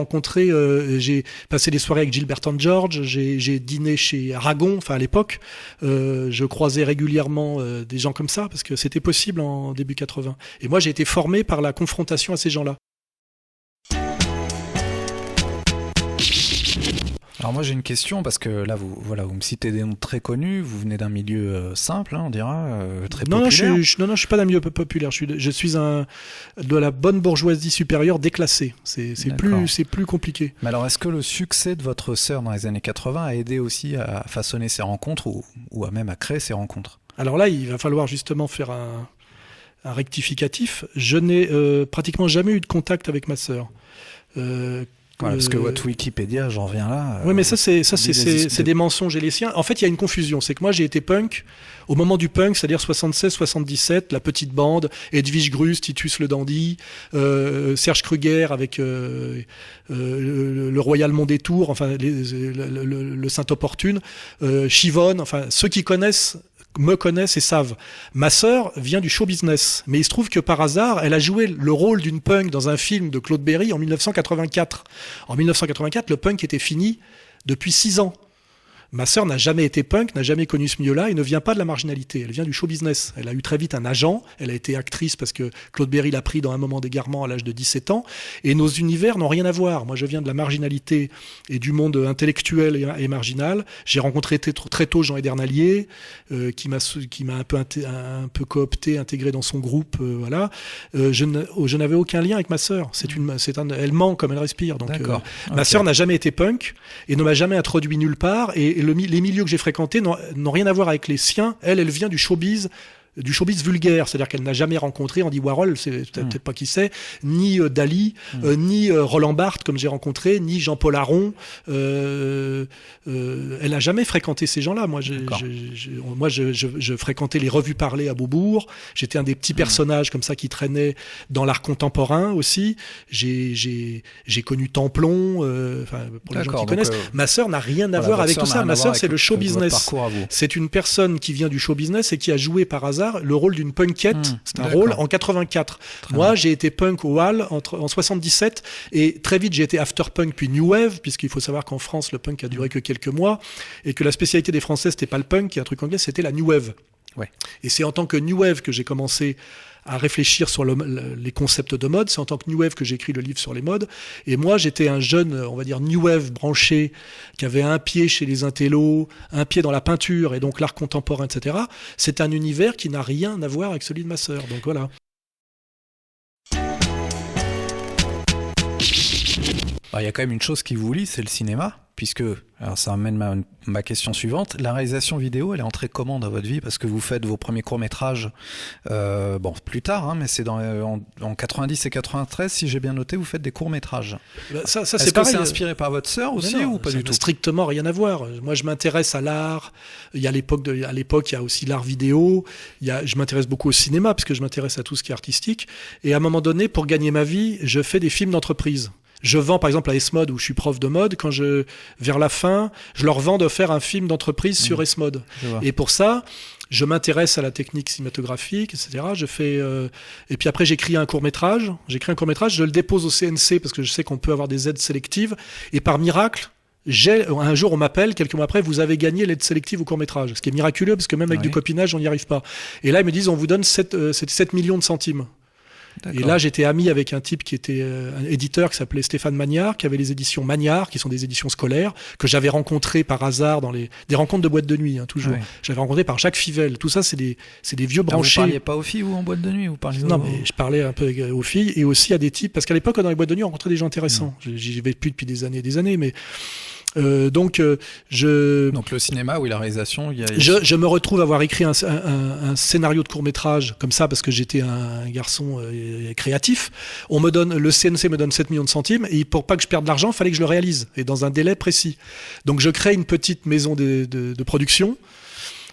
S5: passé des soirées avec Gilbert and George, j'ai dîné chez Aragon, enfin à l'époque, je croisais régulièrement des gens comme ça, parce que c'était possible en début 80. Et moi, j'ai été formé par la confrontation à ces gens-là.
S6: Alors moi j'ai une question, parce que là vous me citez des noms très connus, vous venez d'un milieu simple, hein, on dira, très populaire.
S5: Non, je suis pas d'un milieu populaire, je suis de la bonne bourgeoisie supérieure déclassée, c'est plus compliqué.
S6: Mais alors est-ce que le succès de votre sœur dans les années 80 a aidé aussi à façonner ces rencontres ou même à créer ces rencontres?
S5: Alors là il va falloir justement faire un rectificatif. Je n'ai pratiquement jamais eu de contact avec ma sœur.
S6: Parce que votre Wikipédia, j'en reviens là.
S5: Oui, mais c'est des mensonges et les siens. En fait, il y a une confusion. C'est que moi, j'ai été punk au moment du punk, c'est-à-dire 76-77, la petite bande, Edwige Grus, Titus le Dandy, Serge Kruger avec le Royal Mondétour, enfin le Saint Opportune, Chivonne, enfin ceux qui me connaissent et savent. Ma sœur vient du show business, mais il se trouve que par hasard, elle a joué le rôle d'une punk dans un film de Claude Berry en 1984. En 1984, le punk était fini depuis 6 ans. Ma sœur n'a jamais été punk, n'a jamais connu ce milieu-là et ne vient pas de la marginalité. Elle vient du show business. Elle a eu très vite un agent. Elle a été actrice parce que Claude Berry l'a pris dans Un moment d'égarement à l'âge de 17 ans. Et nos univers n'ont rien à voir. Moi, je viens de la marginalité et du monde intellectuel et marginal. J'ai rencontré très tôt Jean Edernalier, qui m'a un peu coopté, intégré dans son groupe. Voilà. Je n'avais aucun lien avec ma sœur. Elle ment comme elle respire. Donc, ma sœur n'a jamais été punk et ne m'a jamais introduit nulle part. Et les milieux que j'ai fréquentés n'ont rien à voir avec les siens. Elle vient du showbiz vulgaire, c'est-à-dire qu'elle n'a jamais rencontré Andy Warhol, c'est peut-être pas qui c'est, ni Dali, ni Roland Barthes comme j'ai rencontré, ni Jean-Paul Aron. Elle n'a jamais fréquenté ces gens-là. Moi, je fréquentais les revues parlées à Beaubourg. J'étais un des petits personnages comme ça qui traînaient dans l'art contemporain aussi. J'ai connu Templon. Pour les gens qui connaissent. Ma sœur n'a rien à voir avec tout ça. Ma sœur, c'est le show business. C'est une personne qui vient du show business et qui a joué par hasard le rôle d'une punkette. C'est un rôle en 84. Moi, j'ai été punk au Hall en 77 et très vite, j'ai été after punk puis new wave, puisqu'il faut savoir qu'en France, le punk a duré que quelques mois et que la spécialité des Français, c'était pas le punk, qui est un truc anglais, c'était la new wave. Ouais. Et c'est en tant que new wave que j'ai commencé à réfléchir sur les concepts de mode. C'est en tant que New Wave que j'ai écrit le livre sur les modes. Et moi, j'étais un jeune, on va dire, New Wave branché, qui avait un pied chez les intellos, un pied dans la peinture et donc l'art contemporain, etc. C'est un univers qui n'a rien à voir avec celui de ma sœur. Donc voilà.
S6: Il y a quand même une chose qui vous lie, c'est le cinéma, puisque, alors ça amène ma question suivante, la réalisation vidéo, elle est entrée comment dans votre vie? Parce que vous faites vos premiers courts-métrages, plus tard, mais c'est en 90 et 93, si j'ai bien noté, vous faites des courts-métrages. Est-ce que c'est inspiré par votre sœur aussi ou pas du tout?
S5: Strictement rien à voir. Moi, je m'intéresse à l'art. Il y a à l'époque, il y a aussi l'art vidéo. Je m'intéresse beaucoup au cinéma, parce que je m'intéresse à tout ce qui est artistique. Et à un moment donné, pour gagner ma vie, je fais des films d'entreprise. Je vends par exemple à S-Mode où je suis prof de mode. Vers la fin, je leur vends de faire un film d'entreprise sur S-Mode. Et pour ça, je m'intéresse à la technique cinématographique, etc. Et puis après, j'écris un court-métrage. Je le dépose au CNC parce que je sais qu'on peut avoir des aides sélectives. Et par miracle, un jour, on m'appelle, quelques mois après, vous avez gagné l'aide sélective au court-métrage. Ce qui est miraculeux parce que même avec du copinage, on n'y arrive pas. Et là, ils me disent, on vous donne 7 millions de centimes. D'accord. Et là, j'étais ami avec un type qui était un éditeur qui s'appelait Stéphane Magnard, qui avait les éditions Magnard, qui sont des éditions scolaires, que j'avais rencontré par hasard dans des rencontres de boîte de nuit, toujours. Ouais. J'avais rencontré par Jacques Fivel. Tout ça, c'est des vieux branchés.
S6: Vous parliez pas aux filles, vous, en boîte de nuit?
S5: Non, mais je parlais un peu aux filles et aussi à des types, parce qu'à l'époque, dans les boîtes de nuit, on rencontrait des gens intéressants. J'y vais plus depuis des années, mais... Donc le
S6: cinéma ou la réalisation,
S5: je me retrouve avoir écrit un scénario de court-métrage comme ça parce que j'étais un garçon créatif. Le CNC me donne 7 millions de centimes et pour pas que je perde de l'argent, il fallait que je le réalise et dans un délai précis. Donc je crée une petite maison de production.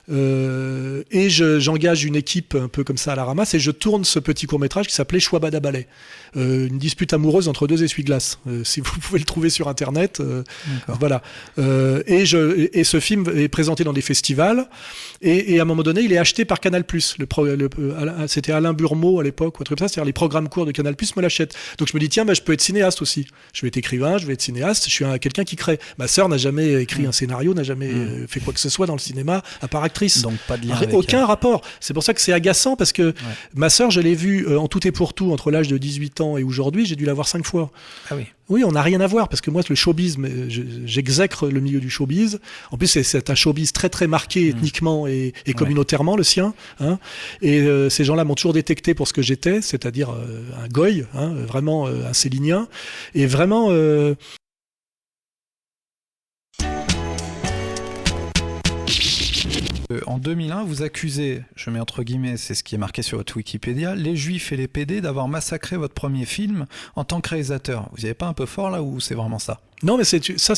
S5: Et j'engage une équipe un peu comme ça à la ramasse et je tourne ce petit court-métrage qui s'appelait Chouabada Ballet, une dispute amoureuse entre deux essuie-glaces, si vous pouvez le trouver sur internet, voilà. Et ce film est présenté dans des festivals et à un moment donné il est acheté par Canal+. C'était Alain Burmeau à l'époque ou un truc comme ça, c'est-à-dire les programmes courts de Canal+ me l'achètent. Donc je me dis tiens, je peux être cinéaste aussi, je vais être écrivain, je vais être cinéaste, je suis quelqu'un qui crée. Ma sœur n'a jamais écrit un scénario, n'a jamais fait quoi que ce soit dans le cinéma à part actrice.
S6: Donc pas de lien
S5: aucun rapport. C'est pour ça que c'est agaçant parce que ma sœur, je l'ai vue en tout et pour tout entre l'âge de 18 ans et aujourd'hui, j'ai dû la voir 5 fois.
S6: Ah oui.
S5: Oui, on n'a rien à voir parce que moi, le showbiz, j'exècre le milieu du showbiz. En plus, c'est un showbiz très très marqué ethniquement et communautairement, le sien. Et ces gens-là m'ont toujours détecté pour ce que j'étais, c'est-à-dire un goy, vraiment un célinien. Et vraiment...
S6: En 2001, vous accusez, je mets entre guillemets, c'est ce qui est marqué sur votre Wikipédia, les Juifs et les PD d'avoir massacré votre premier film en tant que réalisateur. Vous n'y avez pas un peu fort là ou c'est vraiment ça ?
S5: Non, mais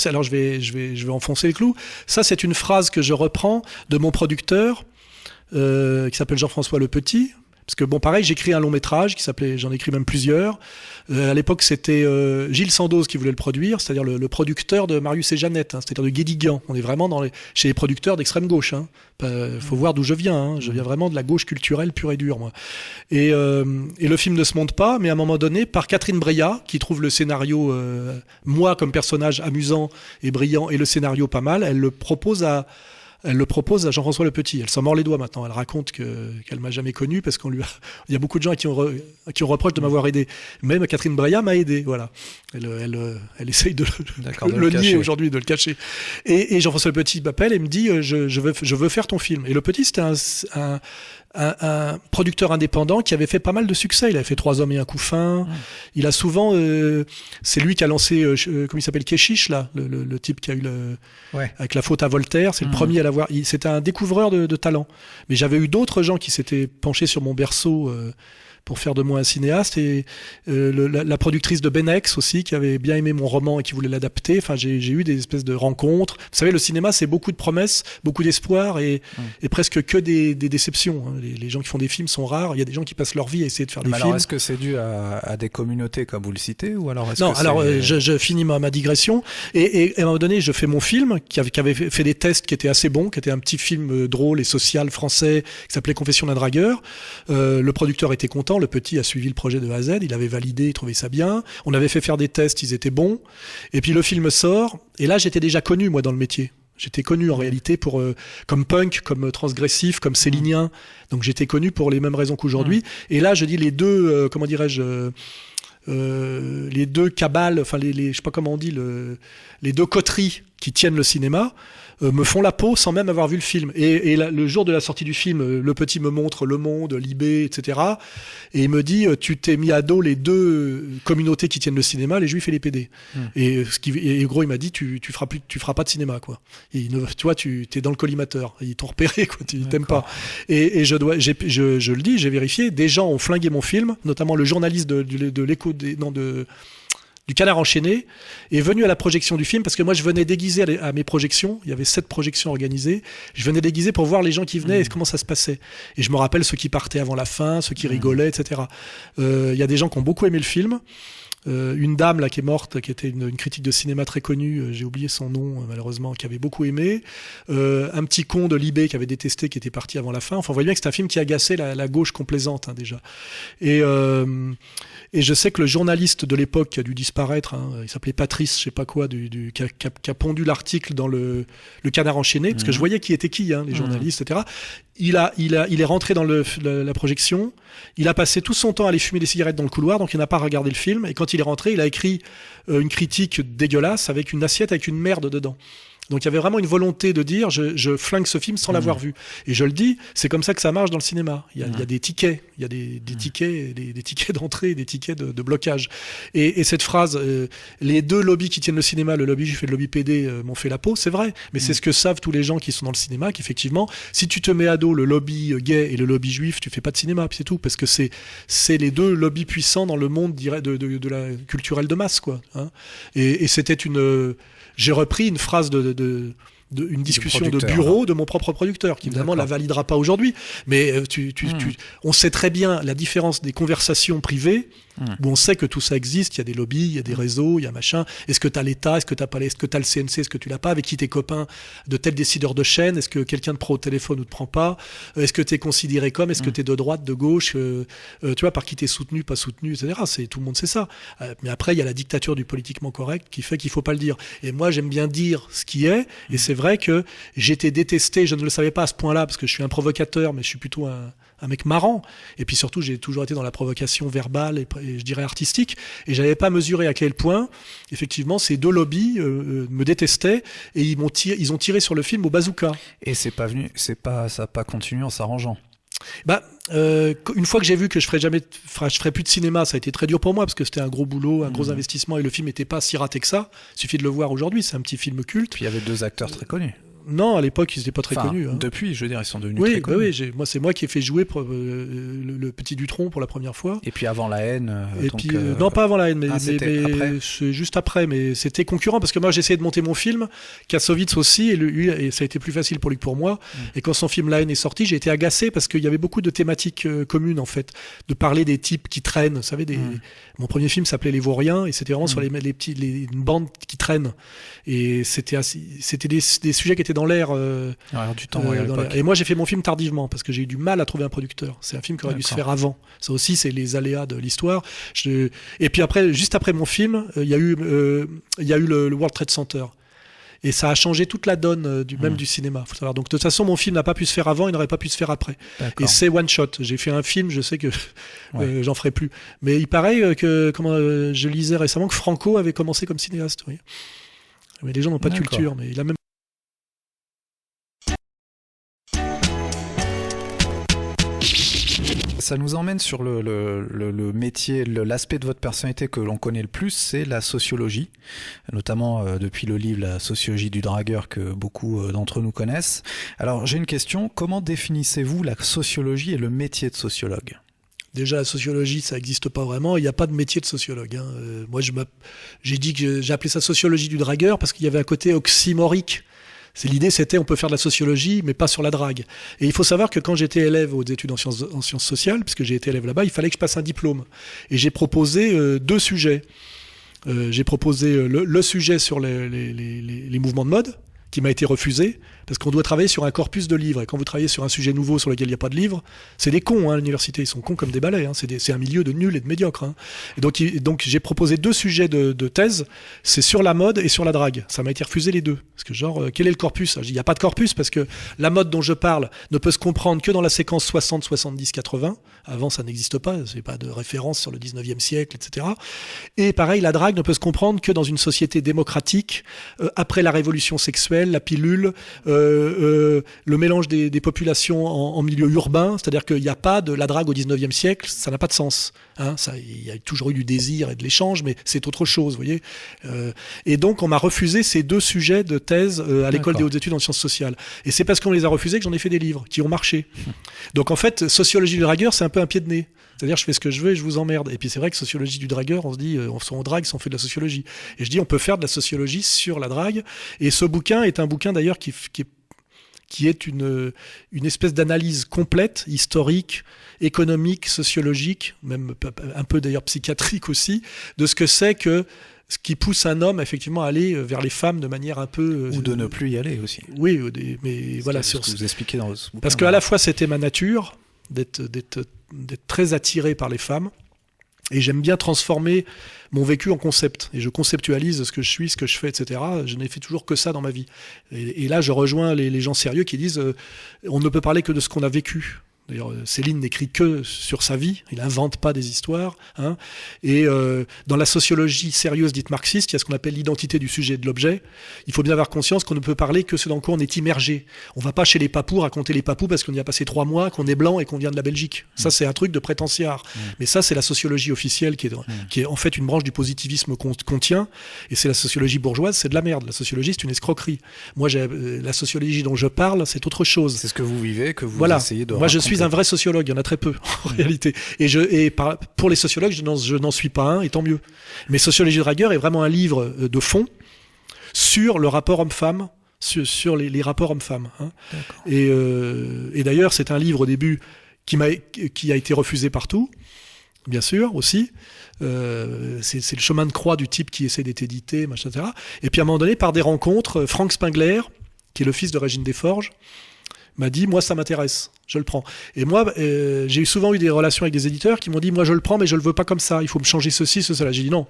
S5: alors je vais enfoncer le clou. Ça, c'est une phrase que je reprends de mon producteur qui s'appelle Jean-François Le Petit. Parce que bon, pareil, j'écris un long métrage qui s'appelait, j'en ai écrit même plusieurs. À l'époque, c'était Gilles Sandoz qui voulait le produire, c'est-à-dire le producteur de Marius et Jeannette, hein, c'est-à-dire de Guédiguian. On est vraiment chez les producteurs d'extrême gauche. Hein. Faut voir d'où je viens. Hein. Je viens vraiment de la gauche culturelle pure et dure, moi. Et le film ne se monte pas, mais à un moment donné, par Catherine Breillat, qui trouve le scénario, moi comme personnage amusant et brillant, et le scénario pas mal, elle le propose à Jean-François Le Petit. Elle s'en mord les doigts maintenant. Elle raconte qu'elle m'a jamais connu parce il y a beaucoup de gens qui ont reproché de m'avoir aidé. Même Catherine Breillat m'a aidé. Voilà. Elle essaye de le nier aujourd'hui, de le cacher. Et Jean-François Le Petit m'appelle et me dit je veux faire ton film. Et Le Petit, c'était un producteur indépendant qui avait fait pas mal de succès. Il avait fait 3 hommes et un couffin. Il a souvent, c'est lui qui a lancé, comment il s'appelle, Keshish, là, le type qui a eu avec La faute à Voltaire. C'est le premier à l'avoir. C'était un découvreur de talent. Mais j'avais eu d'autres gens qui s'étaient penchés sur mon berceau, pour faire de moi un cinéaste, et la productrice de Benex aussi, qui avait bien aimé mon roman et qui voulait l'adapter. Enfin, j'ai eu des espèces de rencontres. Vous savez, le cinéma, c'est beaucoup de promesses, beaucoup d'espoir et presque que des déceptions. Hein. Les gens qui font des films sont rares. Il y a des gens qui passent leur vie à essayer de faire des films.
S6: Alors, est-ce que c'est dû à des communautés comme vous le citez, ou alors
S5: Non, alors je finis ma digression et à un moment donné, je fais mon film qui avait fait des tests qui étaient assez bons, qui était un petit film drôle et social français qui s'appelait Confession d'un dragueur. Le producteur était content. Le Petit a suivi le projet de A à Z, il avait validé, il trouvait ça bien. On avait fait faire des tests, ils étaient bons. Et puis le film sort, et là j'étais déjà connu moi dans le métier. J'étais connu en réalité comme punk, comme transgressif, comme célinien. Donc j'étais connu pour les mêmes raisons qu'aujourd'hui. Et là je dis les deux, comment dirais-je, les deux cabales, enfin je sais pas comment on dit, les deux coteries qui tiennent le cinéma, me font la peau sans même avoir vu le film. Et le jour de la sortie du film, Le Petit me montre Le Monde, Libé, etc. Et il me dit, tu t'es mis à dos les deux communautés qui tiennent le cinéma, les Juifs et les PD. Et gros, il m'a dit, tu feras pas de cinéma, quoi. Et tu vois, t'es dans le collimateur. Ils t'ont repéré, quoi. Tu t'aimes pas. Et je le dis, j'ai vérifié. Des gens ont flingué mon film, notamment le journaliste de l'écho du Canard enchaîné, est venu à la projection du film, parce que moi je venais déguisé à mes projections, il y avait 7 projections organisées, je venais déguisé pour voir les gens qui venaient et comment ça se passait. Et je me rappelle ceux qui partaient avant la fin, ceux qui rigolaient, etc. Il y a des gens qui ont beaucoup aimé le film. Une dame là qui est morte, qui était une critique de cinéma très connue, j'ai oublié son nom malheureusement, qui avait beaucoup aimé. Un petit con de Libé qui avait détesté, qui était parti avant la fin. Enfin, on voit bien que c'est un film qui agaçait la gauche complaisante, hein, déjà. Et je sais que le journaliste de l'époque qui a dû disparaître, hein, il s'appelait Patrice, je sais pas quoi, qui a pondu l'article dans le Canard enchaîné, parce que je voyais qui était qui, hein, les journalistes, etc. Il est rentré dans la projection. Il a passé tout son temps à aller fumer des cigarettes dans le couloir, donc il n'a pas regardé le film. Et quand il est rentré, il a écrit une critique dégueulasse avec une assiette avec une merde dedans. Donc il y avait vraiment une volonté de dire je flingue ce film sans l'avoir vu. Et je le dis, c'est comme ça que ça marche dans le cinéma. Il y a des tickets, il y a des tickets, des tickets d'entrée et des tickets de blocage. Et cette phrase, les deux lobbies qui tiennent le cinéma, le lobby juif et le lobby PD, m'ont fait la peau, c'est vrai. Mais c'est ce que savent tous les gens qui sont dans le cinéma, qu'effectivement, si tu te mets à dos le lobby gay et le lobby juif, tu fais pas de cinéma, puis c'est tout. Parce que c'est les deux lobbies puissants dans le monde de la culturelle de masse, quoi. Hein. Et c'était j'ai repris une phrase une discussion de bureau de mon propre producteur, qui évidemment la validera pas aujourd'hui, mais on sait très bien la différence des conversations privées, où on sait que tout ça existe, il y a des lobbies, il y a des réseaux, il y a machin, est-ce que t'as l'État, est-ce que t'as pas est-ce que t'as le CNC, est-ce que tu l'as pas, avec qui t'es copain de tel décideur de chaîne, est-ce que quelqu'un te prend au téléphone ou te prend pas, est-ce que t'es considéré comme, est-ce que t'es de droite, de gauche, tu vois, par qui t'es soutenu, pas soutenu, etc. Tout le monde sait ça. Mais après, il y a la dictature du politiquement correct qui fait qu'il faut pas le dire. Et moi, j'aime bien dire ce qui est, et c'est vrai que j'étais détesté, je ne le savais pas à ce point-là, parce que je suis un provocateur, mais je suis plutôt un mec marrant. Et puis surtout, j'ai toujours été dans la provocation verbale et je dirais artistique. Et j'avais pas mesuré à quel point, effectivement, ces deux lobbies me détestaient et ils ont tiré sur le film au bazooka.
S6: Et ça n'a pas continué en s'arrangeant.
S5: Une fois que j'ai vu que je ferais plus de cinéma, ça a été très dur pour moi parce que c'était un gros boulot, un gros investissement et le film n'était pas si raté que ça. Il suffit de le voir aujourd'hui, c'est un petit film culte.
S6: Puis il y avait 2 acteurs très connus.
S5: Non, à l'époque, ils n'étaient pas très
S6: Enfin,
S5: connus. Hein.
S6: Depuis, je veux dire, ils sont devenus
S5: Oui,
S6: très
S5: bah
S6: connus.
S5: oui, c'est moi qui ai fait jouer le petit Dutronc pour la première fois.
S6: Et puis avant la haine.
S5: Et
S6: donc,
S5: puis, non, pas avant la haine, mais
S6: c'était après
S5: c'est juste après. Mais c'était concurrent parce que moi, j'essayais de monter mon film, Kassovitz aussi, et ça a été plus facile pour lui que pour moi. Et quand son film La haine est sorti, j'ai été agacé parce qu'il y avait beaucoup de thématiques communes, en fait. De parler des types qui traînent, vous savez, mon premier film s'appelait Les Vauriens, et c'était vraiment sur une bande qui traîne. Et c'était des sujets qui étaient dans l'air.
S6: du temps, à l'époque.
S5: Et moi, j'ai fait mon film tardivement parce que j'ai eu du mal à trouver un producteur. C'est un film qui aurait dû se faire avant. Ça aussi, c'est les aléas de l'histoire. Et puis après, juste après mon film, il y a eu le World Trade Center. Et ça a changé toute la donne du cinéma. Faut savoir. Donc de toute façon, mon film n'a pas pu se faire avant, il n'aurait pas pu se faire après.
S6: D'accord.
S5: Et c'est one shot. J'ai fait un film, je sais que j'en ferai plus. Mais il paraît que, je lisais récemment que Franco avait commencé comme cinéaste. Oui. Mais les gens n'ont pas de culture. Mais il a même.
S6: Ça nous emmène sur le métier, l'aspect de votre personnalité que l'on connaît le plus, c'est la sociologie, notamment depuis le livre La sociologie du dragueur que beaucoup d'entre nous connaissent. Alors j'ai une question, comment définissez-vous la sociologie et le métier de sociologue ?
S5: Déjà, la sociologie, ça n'existe pas vraiment. Il n'y a pas de métier de sociologue. Hein. Moi, j'ai dit que j'ai appelé ça sociologie du dragueur parce qu'il y avait un côté oxymorique. L'idée, c'était on peut faire de la sociologie, mais pas sur la drague. Et il faut savoir que quand j'étais élève aux études en sciences sociales, puisque j'ai été élève là-bas, il fallait que je passe un diplôme. Et j'ai proposé 2 sujets. J'ai proposé le sujet sur les mouvements de mode, qui m'a été refusé, parce qu'on doit travailler sur un corpus de livres. Et quand vous travaillez sur un sujet nouveau sur lequel il n'y a pas de livres, c'est des cons, hein, l'université. Ils sont cons comme des balais. Hein. C'est un milieu de nuls et de médiocres. Hein. Et donc j'ai proposé 2 sujets de thèse. C'est sur la mode et sur la drague. Ça m'a été refusé les 2. Parce que quel est le corpus ? Il n'y a pas de corpus, parce que la mode dont je parle ne peut se comprendre que dans la séquence 60, 70, 80. Avant, ça n'existe pas. C'est pas de référence sur le 19e siècle, etc. Et pareil, la drague ne peut se comprendre que dans une société démocratique, après la révolution sexuelle, la pilule, le mélange des populations en milieu urbain, c'est-à-dire qu'il n'y a pas de la drague au 19e siècle, ça n'a pas de sens. Hein, il y a toujours eu du désir et de l'échange, mais c'est autre chose, vous voyez. Et donc, on m'a refusé ces 2 sujets de thèse à l'école des hautes études en sciences sociales. Et c'est parce qu'on les a refusés que j'en ai fait des livres qui ont marché. Donc, en fait, sociologie du dragueur, c'est un peu un pied de nez. C'est-à-dire, je fais ce que je veux et je vous emmerde. Et puis, c'est vrai que sociologie du dragueur, on se dit, on drague si on fait de la sociologie. Et je dis, on peut faire de la sociologie sur la drague. Et ce bouquin est un bouquin, d'ailleurs, qui est une espèce d'analyse complète, historique, économique, sociologique, même un peu d'ailleurs psychiatrique aussi, de ce que c'est que ce qui pousse un homme effectivement à aller vers les femmes de manière un peu...
S6: Ou de ne plus y aller aussi.
S5: Oui, mais voilà.
S6: C'est ce que vous expliquez dans ce bouquin.
S5: Parce qu'à la fois, c'était ma nature d'être très attiré par les femmes, et j'aime bien transformer mon vécu en concept. Et je conceptualise ce que je suis, ce que je fais, etc. Je n'ai fait toujours que ça dans ma vie. Et là, je rejoins les gens sérieux qui disent on ne peut parler que de ce qu'on a vécu. D'ailleurs, Céline n'écrit que sur sa vie, il n'invente pas des histoires. Hein. Et dans la sociologie sérieuse dite marxiste, il y a ce qu'on appelle l'identité du sujet et de l'objet. Il faut bien avoir conscience qu'on ne peut parler que ce dans quoi on est immergé. On ne va pas chez les papous raconter les papous parce qu'on y a passé 3 mois, qu'on est blanc et qu'on vient de la Belgique. Ça, c'est un truc de prétentiard. Mais ça, c'est la sociologie officielle qui est en fait une branche du positivisme qu'on tient. Et c'est la sociologie bourgeoise, c'est de la merde. La sociologie, c'est une escroquerie. Moi, la sociologie dont je parle, c'est autre chose.
S6: C'est ce que vous vivez, que vous essayez de
S5: Moi, je
S6: raconter.
S5: suis un vrai sociologue, il y en a très peu en réalité. Et pour les sociologues, je n'en suis pas un, et tant mieux. Mais Sociologie du dragueur est vraiment un livre de fond sur le rapport homme-femme, sur les rapports hommes-femmes. Hein. Et d'ailleurs, c'est un livre au début qui a été refusé partout, bien sûr, aussi. C'est le chemin de croix du type qui essaie d'être édité, machin, etc. Et puis à un moment donné, par des rencontres, Franck Spengler, qui est le fils de Régine Desforges, m'a dit, moi, ça m'intéresse, je le prends. Et moi, j'ai souvent eu des relations avec des éditeurs qui m'ont dit, moi, je le prends, mais je le veux pas comme ça, il faut me changer ceci, cela. J'ai dit non.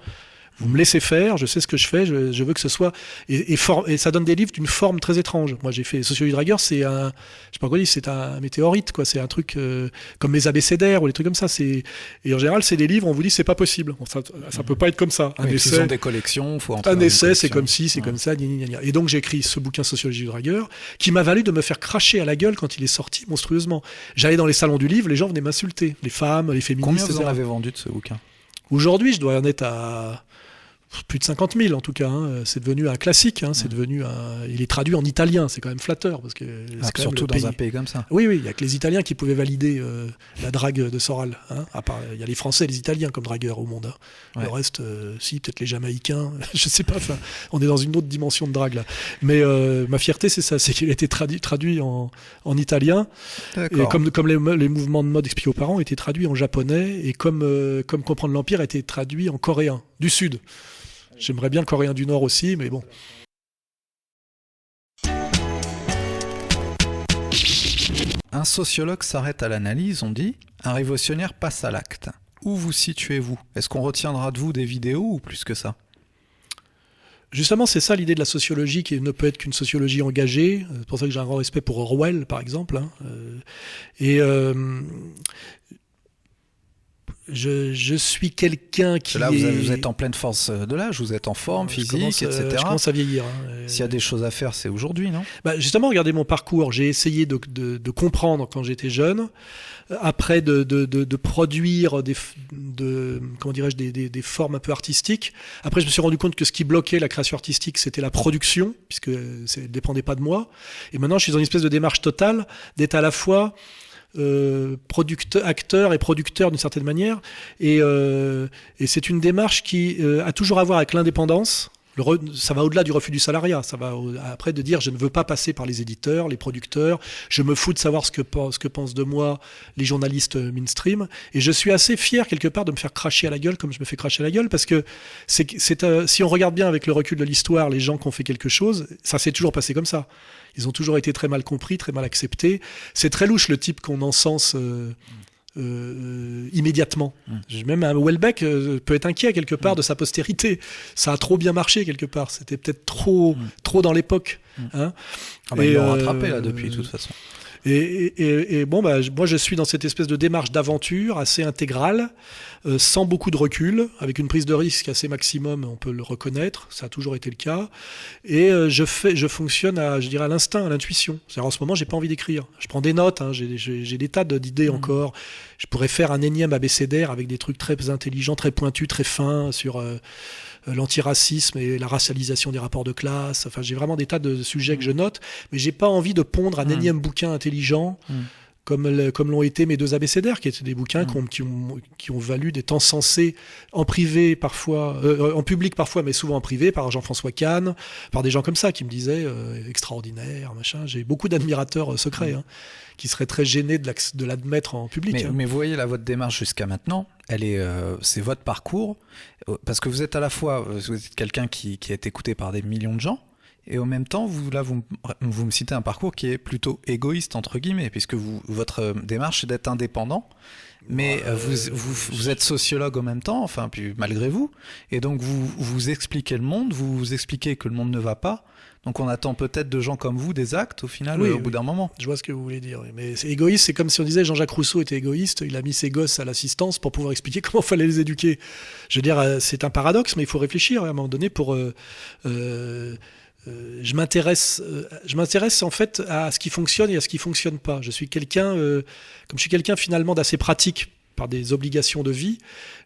S5: Vous me laissez faire, je sais ce que je fais, je veux que ce soit... Et ça donne des livres d'une forme très étrange. Moi, j'ai fait Sociologie du dragueur, c'est un... Je sais pas quoi dire, c'est un météorite, quoi. C'est un truc comme mes abécédaires ou des trucs comme ça. Et en général, c'est des livres, on vous dit, c'est pas possible. Ça peut pas être comme ça. Un essai...
S6: Ils ont des collections, faut entrer
S5: un
S6: dans des
S5: essai, c'est
S6: collections.
S5: comme ci, c'est comme ça, gna, gna, gna. Et donc, j'ai écrit ce bouquin Sociologie du dragueur, qui m'a valu de me faire cracher à la gueule quand il est sorti, monstrueusement. J'allais dans les salons du livre, les gens venaient m'insulter. Les femmes, les féministes,
S6: Combien vous en
S5: etc.
S6: avez vendu de ce bouquin ?
S5: Aujourd'hui, je dois en être à... Plus de 50 000 en tout cas, hein. C'est devenu un classique, hein. C'est devenu il est traduit en italien, c'est quand même flatteur parce que c'est quand
S6: surtout
S5: même
S6: dans un pays comme ça.
S5: Oui, il y a que les Italiens qui pouvaient valider la drague de Soral, hein. À part, il y a les Français et les Italiens comme dragueurs au monde, hein.
S6: Ouais.
S5: Le reste, si peut-être les Jamaïcains, je sais pas. Enfin, on est dans une autre dimension de drague là. Mais ma fierté c'est ça, c'est qu'il a été traduit en italien.
S6: D'accord.
S5: Et comme les mouvements de mode expliqués aux parents étaient traduits en japonais et comme Comprendre l'Empire a été traduit en coréen du Sud. J'aimerais bien le coréen du Nord aussi, mais bon.
S6: Un sociologue s'arrête à l'analyse, on dit. Un révolutionnaire passe à l'acte. Où vous situez-vous? Est-ce qu'on retiendra de vous des vidéos ou plus que ça?
S5: Justement, c'est ça l'idée de la sociologie qui ne peut être qu'une sociologie engagée. C'est pour ça que j'ai un grand respect pour Orwell, par exemple, hein. Je suis quelqu'un qui
S6: Là, vous êtes en pleine force de l'âge, vous êtes en forme, physique, etc.
S5: Je commence à vieillir, hein.
S6: S'il y a des choses à faire, c'est aujourd'hui, non?
S5: Justement, regardez mon parcours. J'ai essayé de comprendre quand j'étais jeune, après de produire des formes un peu artistiques. Après, je me suis rendu compte que ce qui bloquait la création artistique, c'était la production, puisque ça ne dépendait pas de moi. Et maintenant, je suis dans une espèce de démarche totale d'être à la fois acteur et producteur d'une certaine manière, et c'est une démarche qui a toujours à voir avec l'indépendance. Ça va au-delà du refus du salariat, ça va après de dire je ne veux pas passer par les éditeurs, les producteurs, je me fous de savoir ce que pensent de moi les journalistes mainstream, et je suis assez fier quelque part de me faire cracher à la gueule comme je me fais cracher à la gueule, parce que si on regarde bien avec le recul de l'histoire, les gens qui ont fait quelque chose, ça s'est toujours passé comme ça. Ils ont toujours été très mal compris, très mal acceptés. C'est très louche le type qu'on encense immédiatement. Même un Houellebecq peut être inquiet quelque part de sa postérité. Ça a trop bien marché quelque part. C'était peut-être trop dans l'époque. Hein.
S6: Ils l'ont rattrapé là depuis, de toute façon.
S5: Et bon, moi je suis dans cette espèce de démarche d'aventure assez intégrale, sans beaucoup de recul, avec une prise de risque assez maximum, on peut le reconnaître, ça a toujours été le cas. Et je fonctionne à l'instinct, à l'intuition. C'est-à-dire en ce moment, j'ai pas envie d'écrire. Je prends des notes, hein, j'ai des tas d'idées encore. Je pourrais faire un énième abécédaire avec des trucs très intelligents, très pointus, très fins sur l'antiracisme et la racialisation des rapports de classe. Enfin, j'ai vraiment des tas de sujets que je note, mais j'ai pas envie de pondre un énième bouquin intelligent comme l'ont été mes deux abécédaires, qui étaient des bouquins qui ont valu d'être encensés en privé parfois, en public parfois, mais souvent en privé, par Jean-François Kahn, par des gens comme ça qui me disaient extraordinaire, machin. J'ai beaucoup d'admirateurs secrets, hein, qui seraient très gênés de l'admettre en public.
S6: Mais vous voyez là, votre démarche jusqu'à maintenant, c'est votre parcours, parce que vous êtes à la fois, vous êtes quelqu'un qui a été écouté par des millions de gens, et en même temps, vous me citez un parcours qui est plutôt égoïste, entre guillemets, puisque votre démarche est d'être indépendant, mais vous êtes sociologue en même temps, enfin, puis malgré vous, et donc vous expliquez le monde, vous expliquez que le monde ne va pas, donc on attend peut-être de gens comme vous des actes, au final, au bout d'un moment.
S5: Je vois ce que vous voulez dire, mais c'est égoïste, c'est comme si on disait Jean-Jacques Rousseau était égoïste, il a mis ses gosses à l'assistance pour pouvoir expliquer comment il fallait les éduquer. Je veux dire, c'est un paradoxe, mais il faut réfléchir à un moment donné pour... je m'intéresse en fait à ce qui fonctionne et à ce qui fonctionne pas. Je suis quelqu'un finalement d'assez pratique par des obligations de vie.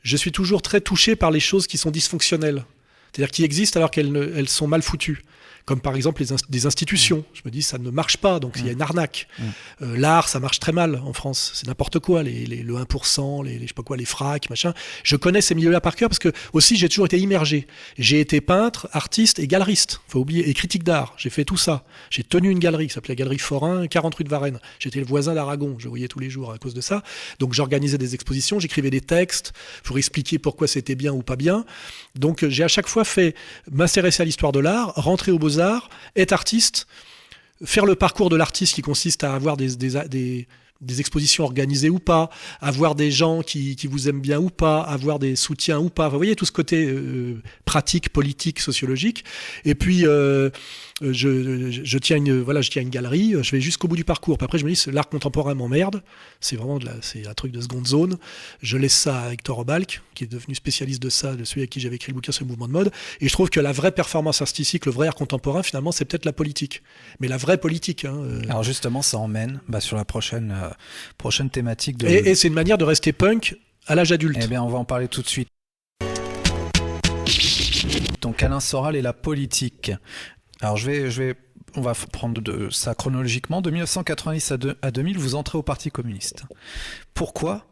S5: Je suis toujours très touché par les choses qui sont dysfonctionnelles, c'est-à-dire qui existent alors qu'elles sont mal foutues. Comme par exemple des institutions. Je me dis, ça ne marche pas, donc il y a une arnaque. L'art, ça marche très mal en France. C'est n'importe quoi, le 1%, je sais pas quoi, les fracs, machin. Je connais ces milieux-là par cœur parce que aussi j'ai toujours été immergé. J'ai été peintre, artiste et galeriste. Faut oublier, et critique d'art. J'ai fait tout ça. J'ai tenu une galerie qui s'appelait la Galerie Forain, 40 rue de Varennes. J'étais le voisin d'Aragon. Je voyais tous les jours à cause de ça. Donc j'organisais des expositions, j'écrivais des textes pour expliquer pourquoi c'était bien ou pas bien. Donc j'ai à chaque fois fait m'intéresser à l'histoire de l'art, rentrer aux Beaux-Arts, être artiste, faire le parcours de l'artiste qui consiste à avoir des expositions organisées ou pas, avoir des gens qui vous aiment bien ou pas, avoir des soutiens ou pas. Vous voyez tout ce côté pratique, politique, sociologique. Et puis je tiens une galerie, je vais jusqu'au bout du parcours. Puis après je me dis l'art contemporain m'emmerde, c'est vraiment c'est un truc de seconde zone. Je laisse ça à Hector Obalk, qui est devenu spécialiste de ça, de celui avec qui j'avais écrit le bouquin sur le mouvement de mode. Et je trouve que la vraie performance artistique, le vrai art contemporain, finalement, c'est peut-être la politique. Mais la vraie politique.
S6: Alors justement, ça emmène sur la prochaine thématique de...
S5: Et c'est une manière de rester punk à l'âge adulte.
S6: Eh bien, on va en parler tout de suite. Donc Alain Soral et la politique. Alors on va prendre ça chronologiquement. De 1990 à 2000, vous entrez au Parti communiste. Pourquoi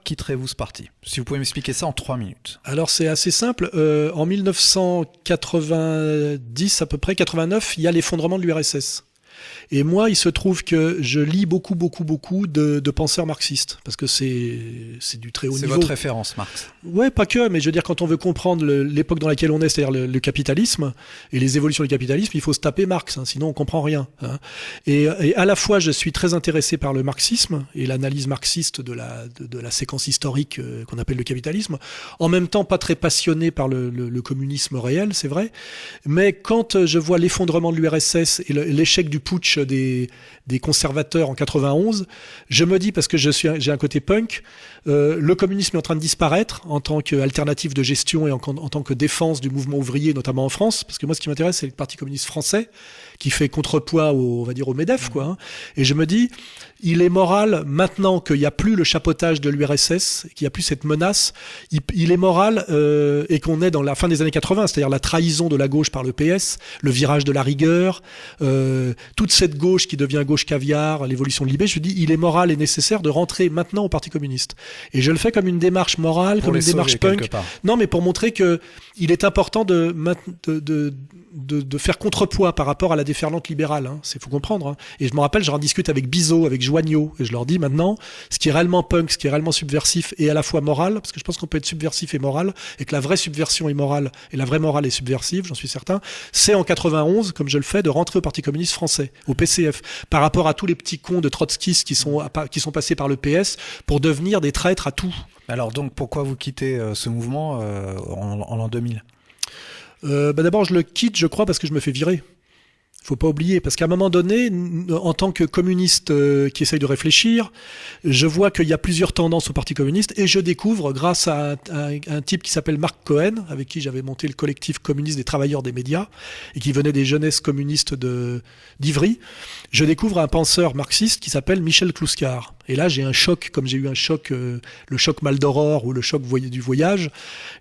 S6: quitterez-vous ce parti? Si vous pouvez m'expliquer ça en 3 minutes.
S5: Alors c'est assez simple. En 1990 à peu près, 89, il y a l'effondrement de l'URSS. Et moi, il se trouve que je lis beaucoup de penseurs marxistes, parce que c'est du très haut niveau.
S6: C'est votre référence, Marx.
S5: Ouais, pas que, mais je veux dire, quand on veut comprendre l'époque dans laquelle on est, c'est-à-dire le capitalisme et les évolutions du capitalisme, il faut se taper Marx, hein, sinon on comprend rien. Hein. Et à la fois, je suis très intéressé par le marxisme et l'analyse marxiste de la séquence historique qu'on appelle le capitalisme. En même temps, pas très passionné par le communisme réel, c'est vrai. Mais quand je vois l'effondrement de l'URSS et l'échec du putsch des conservateurs en 91, je me dis, parce que j'ai un côté punk, le communisme est en train de disparaître en tant qu'alternative de gestion et en tant que défense du mouvement ouvrier, notamment en France, parce que moi ce qui m'intéresse c'est le Parti communiste français qui fait contrepoids au MEDEF, quoi. Hein. Et je me dis, il est moral, maintenant qu'il n'y a plus le chapeautage de l'URSS, qu'il n'y a plus cette menace, il est moral, et qu'on est dans la fin des années 80, c'est-à-dire la trahison de la gauche par le PS, le virage de la rigueur, toute cette gauche qui devient gauche caviar, l'évolution de l'IB, je dis, il est moral et nécessaire de rentrer maintenant au Parti communiste. Et je le fais comme une démarche morale, comme une démarche punk. Non, mais pour montrer que il est important de faire contrepoids par rapport à la déferlante libérale. Hein. Faut comprendre. Hein. Et je me rappelle, j'en discute avec Bizot, avec Joignot, et je leur dis maintenant, ce qui est réellement punk, ce qui est réellement subversif et à la fois moral, parce que je pense qu'on peut être subversif et moral, et que la vraie subversion est morale, et la vraie morale est subversive, j'en suis certain, c'est en 91, comme je le fais, de rentrer au Parti communiste français, au PCF, par rapport à tous les petits cons de trotskistes qui sont passés par le PS pour devenir des traîtres à tout.
S6: Alors donc, pourquoi vous quittez ce mouvement en l'an 2000 ?
S5: D'abord, je le quitte, je crois, parce que je me fais virer. Faut pas oublier, parce qu'à un moment donné, en tant que communiste qui essaye de réfléchir, je vois qu'il y a plusieurs tendances au Parti communiste et je découvre, grâce à un type qui s'appelle Marc Cohen, avec qui j'avais monté le collectif communiste des travailleurs des médias et qui venait des jeunesses communistes d'Ivry, je découvre un penseur marxiste qui s'appelle Michel Clouscar. Et là, j'ai un choc, comme j'ai eu un choc, le choc Maldoror ou le choc du voyage,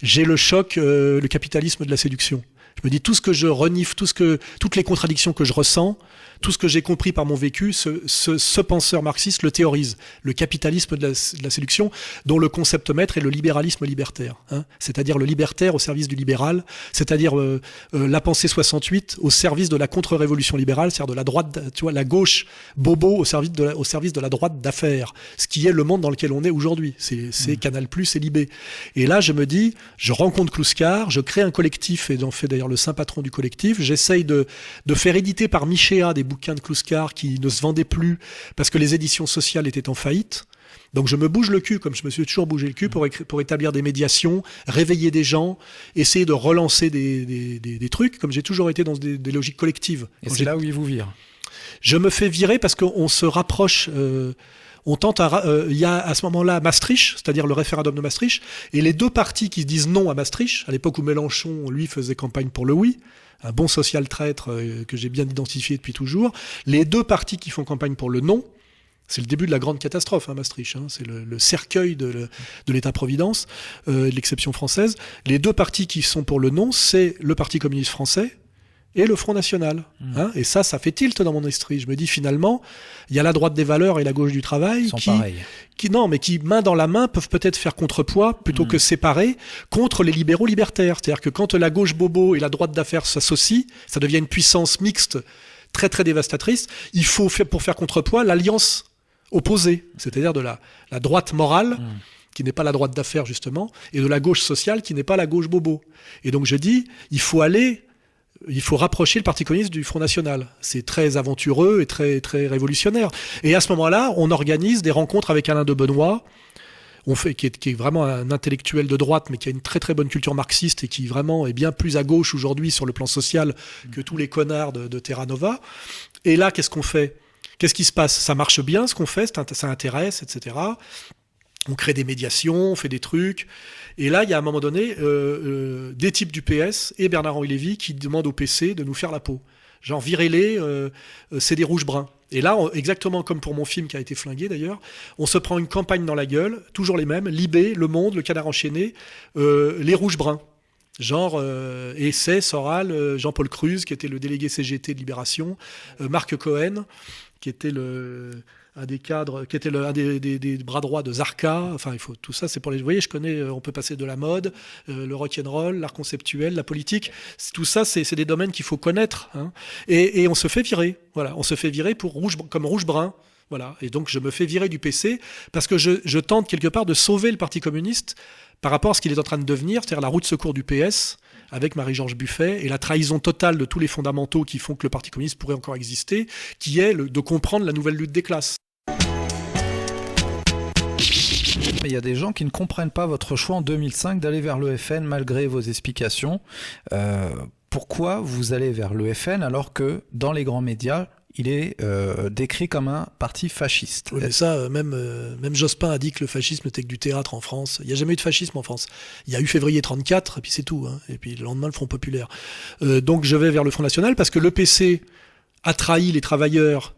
S5: j'ai le choc, le capitalisme de la séduction. Je me dis, tout ce que je renifle, toutes les contradictions que je ressens, tout ce que j'ai compris par mon vécu, ce penseur marxiste le théorise. Le capitalisme de la séduction, dont le concept maître est le libéralisme libertaire. Hein, c'est-à-dire le libertaire au service du libéral, c'est-à-dire la pensée 68 au service de la contre-révolution libérale, c'est-à-dire de la droite, tu vois, la gauche bobo au service de la droite d'affaires. Ce qui est le monde dans lequel on est aujourd'hui. C'est Canal+, et Libé. Et là, je me dis, je rencontre Clouscar, je crée un collectif, et j'en fais d'ailleurs le saint patron du collectif. J'essaye de faire éditer par Michéa des bouquins de Clouscar qui ne se vendaient plus parce que les éditions sociales étaient en faillite. Donc je me bouge le cul, comme je me suis toujours bougé le cul, pour établir des médiations, réveiller des gens, essayer de relancer des trucs, comme j'ai toujours été dans des logiques collectives.
S6: Et c'est là où ils vous virent.
S5: Je me fais virer parce qu'on se rapproche... on tente il y a à ce moment-là Maastricht, c'est-à-dire le référendum de Maastricht, et les deux partis qui disent non à Maastricht, à l'époque où Mélenchon, lui, faisait campagne pour le oui, un bon social traître que j'ai bien identifié depuis toujours, les deux partis qui font campagne pour le non, c'est le début de la grande catastrophe, hein, Maastricht, hein, c'est le cercueil de l'État-providence, de l'exception française. Les deux partis qui sont pour le non, c'est le Parti communiste français et le Front National. Hein, et ça fait tilt dans mon esprit. Je me dis, finalement, il y a la droite des valeurs et la gauche du travail qui, main dans la main, peuvent peut-être faire contrepoids plutôt que séparer contre les libéraux libertaires. C'est-à-dire que quand la gauche bobo et la droite d'affaires s'associent, ça devient une puissance mixte très très dévastatrice. Il faut pour faire contrepoids l'alliance opposée, c'est-à-dire de la droite morale, qui n'est pas la droite d'affaires justement, et de la gauche sociale qui n'est pas la gauche bobo. Et donc je dis, il faut rapprocher le Parti communiste du Front National. C'est très aventureux et très, très révolutionnaire. Et à ce moment-là, on organise des rencontres avec Alain de Benoît, qui est vraiment un intellectuel de droite, mais qui a une très très bonne culture marxiste et qui vraiment est bien plus à gauche aujourd'hui sur le plan social que tous les connards de Terra Nova. Et là, qu'est-ce qu'on fait ? Qu'est-ce qui se passe ? Ça marche bien ce qu'on fait, ça intéresse, etc. On crée des médiations, on fait des trucs. Et là, il y a à un moment donné des types du PS et Bernard-Henri Lévy qui demandent au PC de nous faire la peau. Genre, virez-les, c'est des rouges bruns. Et là, exactement comme pour mon film qui a été flingué d'ailleurs, on se prend une campagne dans la gueule, toujours les mêmes, Libé, Le Monde, Le Canard enchaîné, les rouges bruns. Genre Essai, Soral, Jean-Paul Cruz, qui était le délégué CGT de Libération, Marc Cohen, qui était un des cadres, qui était un des bras droits de Zarka. Enfin, tout ça, c'est pour les. Vous voyez, je connais. On peut passer de la mode, le rock'n'roll, l'art conceptuel, la politique. Tout ça, c'est des domaines qu'il faut connaître. Hein. Et on se fait virer. Voilà, on se fait virer comme rouge-brun. Voilà. Et donc, je me fais virer du PC parce que je tente quelque part de sauver le Parti communiste par rapport à ce qu'il est en train de devenir, c'est-à-dire la roue de secours du PS, avec Marie-Georges Buffet, et la trahison totale de tous les fondamentaux qui font que le Parti communiste pourrait encore exister, qui est de comprendre la nouvelle lutte des classes.
S6: Il y a des gens qui ne comprennent pas votre choix en 2005 d'aller vers le FN malgré vos explications. Pourquoi vous allez vers le FN alors que dans les grands médias, il est décrit comme un parti fasciste?
S5: Oui, mais ça, même Jospin a dit que le fascisme n'était que du théâtre en France. Il n'y a jamais eu de fascisme en France. Il y a eu février 34, et puis c'est tout. Hein. Et puis le lendemain, le Front populaire. Donc je vais vers le Front national parce que l'EPC a trahi les travailleurs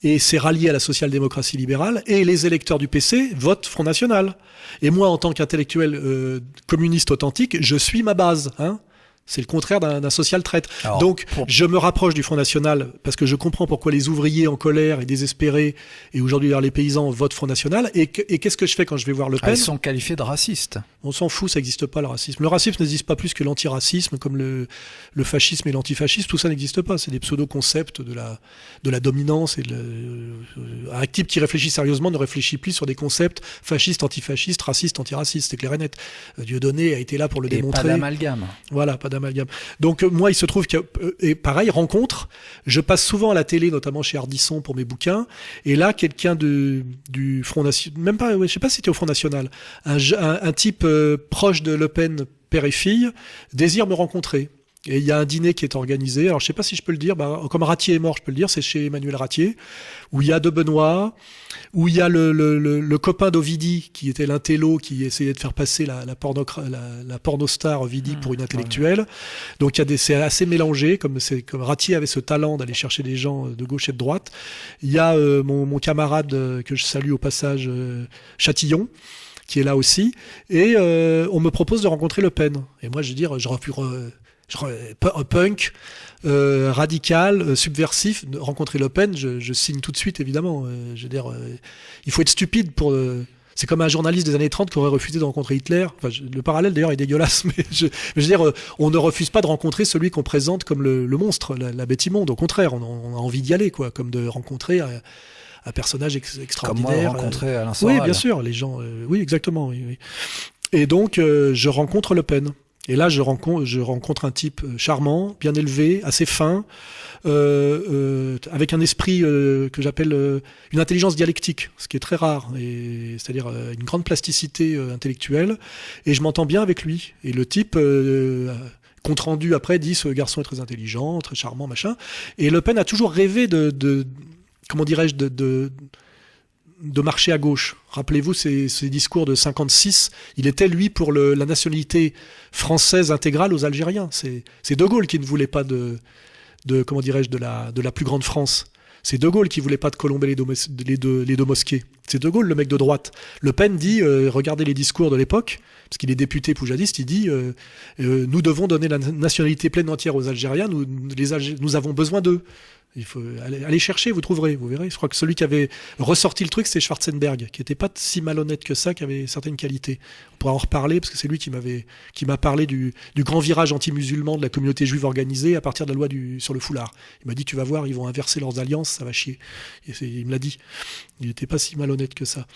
S5: et s'est rallié à la social-démocratie libérale, et les électeurs du PC votent Front national. Et moi, en tant qu'intellectuel communiste authentique, je suis ma base. Hein. C'est le contraire d'un social traître. Alors, donc, je me rapproche du Front National parce que je comprends pourquoi les ouvriers en colère et désespérés, et aujourd'hui les paysans, votent Front National. Et qu'est-ce que je fais quand je vais voir Le Pen?
S6: Ils sont qualifiés de racistes.
S5: On s'en fout, ça n'existe pas le racisme. Le racisme n'existe pas plus que l'antiracisme, comme le fascisme et l'antifascisme. Tout ça n'existe pas. C'est des pseudo-concepts de la dominance. Et un type qui réfléchit sérieusement ne réfléchit plus sur des concepts fascistes, antifascistes, racistes, antiracistes. C'est clair et net. Dieudonné a été là pour le démontrer.
S6: Pas d'amalgame.
S5: Voilà, pas d'amalgame. Donc moi, il se trouve que, et pareil, rencontre, je passe souvent à la télé, notamment chez Ardisson pour mes bouquins, et là, quelqu'un du Front National, même pas, je sais pas si c'était au Front National, un type proche de Le Pen, père et fille, désire me rencontrer. Et il y a un dîner qui est organisé, alors je sais pas si je peux le dire, comme Ratier est mort, je peux le dire, c'est chez Emmanuel Ratier, où il y a De Benoît, où il y a le copain d'Ovidie, qui était l'intello, qui essayait de faire passer la pornostar Ovidie pour une intellectuelle. Ouais. Donc c'est assez mélangé, comme Ratier avait ce talent d'aller chercher des gens de gauche et de droite. Il y a mon camarade, que je salue au passage, Chatillon, qui est là aussi, et on me propose de rencontrer Le Pen. Et moi, je veux dire, j'aurais pu... punk, radical, subversif, rencontrer Le Pen, je signe tout de suite, évidemment. Je veux dire, il faut être stupide pour... c'est comme un journaliste des années 30 qui aurait refusé de rencontrer Hitler. Enfin, le parallèle, d'ailleurs, est dégueulasse, mais je veux dire, on ne refuse pas de rencontrer celui qu'on présente comme le monstre, la bête immonde. Au contraire, on a envie d'y aller, quoi, comme de rencontrer un personnage extraordinaire.
S6: Comme moi, rencontrer Alain Soral.
S5: Oui, bien sûr, les gens... oui, exactement. Oui. Et donc, je rencontre Le Pen. Et là, je rencontre un type charmant, bien élevé, assez fin, avec un esprit que j'appelle une intelligence dialectique, ce qui est très rare, c'est-à-dire une grande plasticité intellectuelle. Et je m'entends bien avec lui. Et le type, compte rendu après, dit ce garçon est très intelligent, très charmant, machin. Et Le Pen a toujours rêvé comment dirais-je, de marcher à gauche. Rappelez-vous ces discours de 56. Il était, lui, pour la nationalité française intégrale aux Algériens. C'est De Gaulle qui ne voulait pas de comment dirais-je, de la plus grande France. C'est De Gaulle qui voulait pas de colomber les deux mosquées. C'est De Gaulle, le mec de droite. Le Pen dit, regardez les discours de l'époque, parce qu'il est député poujadiste, il dit nous devons donner la nationalité pleine entière aux Algériens, nous avons besoin d'eux. Il faut aller chercher, vous trouverez, vous verrez. Je crois que celui qui avait ressorti le truc, c'est Schwarzenberg, qui n'était pas si malhonnête que ça, qui avait certaines qualités. On pourra en reparler, parce que c'est lui qui m'a parlé du grand virage anti-musulman de la communauté juive organisée à partir de la loi sur le foulard. Il m'a dit, tu vas voir, ils vont inverser leurs alliances, ça va chier. Et il me l'a dit. Il n'était pas si malhonnête que ça.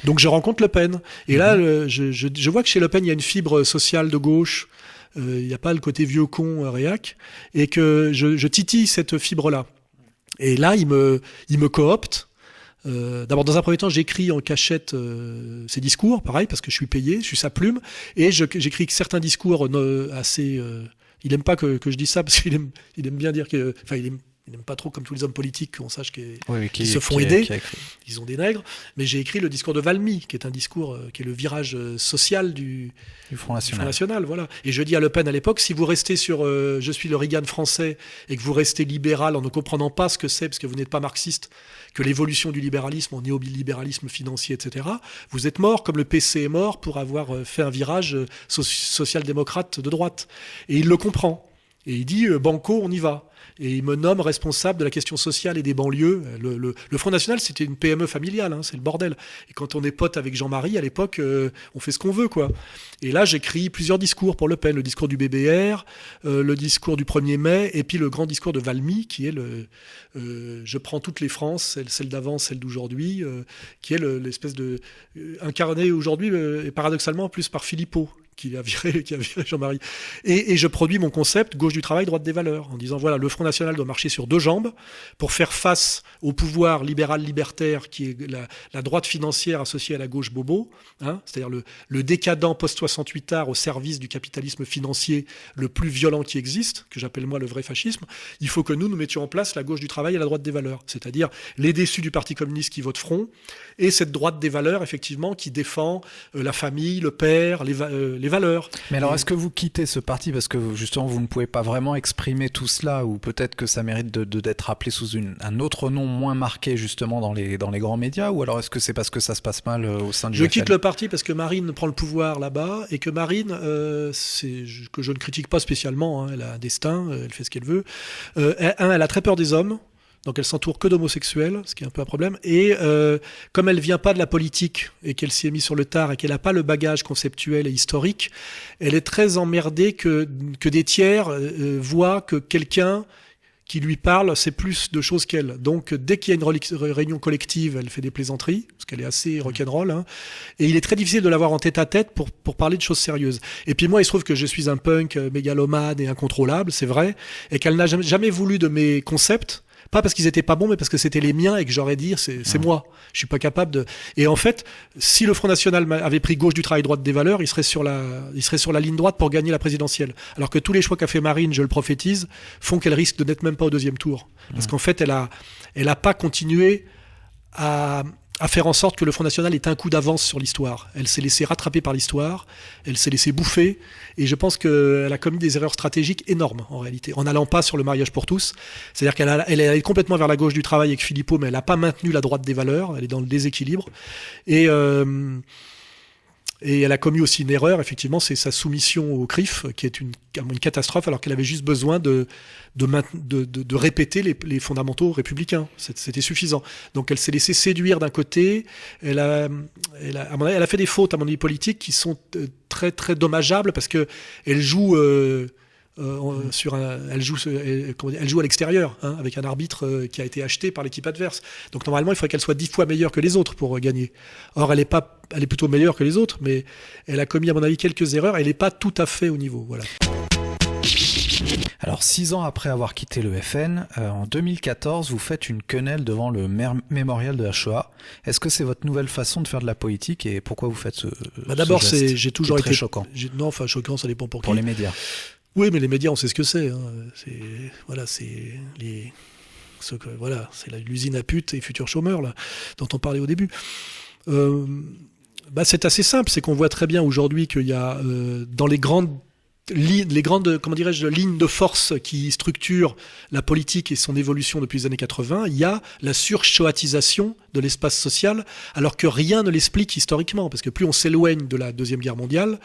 S5: Donc je rencontre Le Pen. Et là, je vois que chez Le Pen, il y a une fibre sociale de gauche. Il n'y a pas le côté vieux con réac. Et que je titille cette fibre-là. Et là, il me coopte. D'abord, dans un premier temps, j'écris en cachette ses discours, pareil, parce que je suis payé, je suis sa plume, et j'écris certains discours assez... il aime pas que je dise ça, parce qu'il aime bien dire que... Enfin, il Il n'aime pas trop, comme tous les hommes politiques, qu'on sache qu'ils
S6: qui
S5: se font aider.
S6: qui a écrit.
S5: Ils ont des nègres. Mais j'ai écrit le discours de Valmy, qui est un discours qui est le virage social du
S6: Front
S5: Front National. Voilà. Et je dis à Le Pen à l'époque, si vous restez sur je suis le Reagan français et que vous restez libéral en ne comprenant pas ce que c'est, parce que vous n'êtes pas marxiste, que l'évolution du libéralisme en néolibéralisme financier, etc., vous êtes mort comme le PC est mort pour avoir fait un virage social-démocrate de droite. Et il le comprend. Et il dit banco, on y va. Et il me nomme responsable de la question sociale et des banlieues. Le Front National, c'était une PME familiale, c'est le bordel. Et quand on est pote avec Jean-Marie, à l'époque, on fait ce qu'on veut, quoi. Et là, j'écris plusieurs discours pour Le Pen. Le discours du BBR, le discours du 1er mai, et puis le grand discours de Valmy, qui est je prends toutes les Frances, celle d'avant, celle d'aujourd'hui, qui est l'espèce de... incarné aujourd'hui, et paradoxalement, plus par Philippot, qui a viré Jean-Marie. Et je produis mon concept gauche du travail, droite des valeurs, en disant voilà, le Front National doit marcher sur deux jambes pour faire face au pouvoir libéral-libertaire qui est la droite financière associée à la gauche bobo, c'est-à-dire le décadent post-68 art au service du capitalisme financier le plus violent qui existe, que j'appelle moi le vrai fascisme. Il faut que nous mettions en place la gauche du travail et la droite des valeurs, c'est-à-dire les déçus du Parti communiste qui votent Front, et cette droite des valeurs, effectivement, qui défend la famille, le père, les valeurs.
S6: Mais alors, est-ce que vous quittez ce parti parce que justement vous ne pouvez pas vraiment exprimer tout cela, ou peut-être que ça mérite d'être appelé sous un autre nom moins marqué justement dans les grands médias, ou alors est-ce que c'est parce que ça se passe mal au sein du
S5: Je
S6: FN?
S5: quitte le parti parce que Marine prend le pouvoir là-bas, et que Marine, que je ne critique pas spécialement, elle a un destin, elle fait ce qu'elle veut. Elle a très peur des hommes. Donc elle s'entoure que d'homosexuels, ce qui est un peu un problème. Et comme elle vient pas de la politique et qu'elle s'y est mise sur le tard et qu'elle n'a pas le bagage conceptuel et historique, elle est très emmerdée que des tiers voient que quelqu'un qui lui parle, c'est plus de choses qu'elle. Donc dès qu'il y a une réunion collective, elle fait des plaisanteries, parce qu'elle est assez rock'n'roll, et il est très difficile de l'avoir en tête-à-tête pour parler de choses sérieuses. Et puis moi, il se trouve que je suis un punk mégalomane et incontrôlable, c'est vrai, et qu'elle n'a jamais voulu de mes concepts. Pas parce qu'ils étaient pas bons, mais parce que c'était les miens et que j'aurais dit c'est moi. Je suis pas capable de. Et en fait, si le Front National avait pris gauche du travail, droite des valeurs, il serait sur la ligne droite pour gagner la présidentielle. Alors que tous les choix qu'a fait Marine, je le prophétise, font qu'elle risque de n'être même pas au deuxième tour. Parce qu'en fait, elle a pas continué à faire en sorte que le Front National ait un coup d'avance sur l'histoire. Elle s'est laissée rattraper par l'histoire, elle s'est laissée bouffer, et je pense qu'elle a commis des erreurs stratégiques énormes, en réalité, en n'allant pas sur le mariage pour tous. C'est-à-dire qu'elle est allée complètement vers la gauche du travail avec Philippot, mais elle n'a pas maintenu la droite des valeurs, elle est dans le déséquilibre. Et elle a commis aussi une erreur, effectivement, c'est sa soumission au CRIF, qui est une catastrophe, alors qu'elle avait juste besoin de répéter les fondamentaux républicains. C'était suffisant. Donc elle s'est laissée séduire d'un côté. Elle a fait des fautes, à mon avis, politiques qui sont très très dommageables, parce que elle joue elle joue à l'extérieur, avec un arbitre qui a été acheté par l'équipe adverse. Donc normalement, il faudrait qu'elle soit 10 fois meilleure que les autres pour gagner. Or, elle est plutôt meilleure que les autres, mais elle a commis, à mon avis, quelques erreurs. Elle n'est pas tout à fait au niveau. Voilà.
S6: Alors 6 ans après avoir quitté le FN, en 2014, vous faites une quenelle devant le mémorial de la Shoah. Est-ce que c'est votre nouvelle façon de faire de la politique, et pourquoi vous faites ce
S5: d'abord,
S6: geste
S5: j'ai toujours été
S6: très choquant
S5: Non, enfin choquant, ça dépend pour qui.
S6: pour les médias.
S5: Oui, mais les médias, on sait ce que c'est. C'est l'usine à putes et futurs chômeurs là, dont on parlait au début. C'est assez simple, c'est qu'on voit très bien aujourd'hui qu'il y a dans les grandes lignes de force qui structurent la politique et son évolution depuis les années 80, il y a la surchoatisation de l'espace social, alors que rien ne l'explique historiquement, parce que plus on s'éloigne de la Deuxième Guerre mondiale,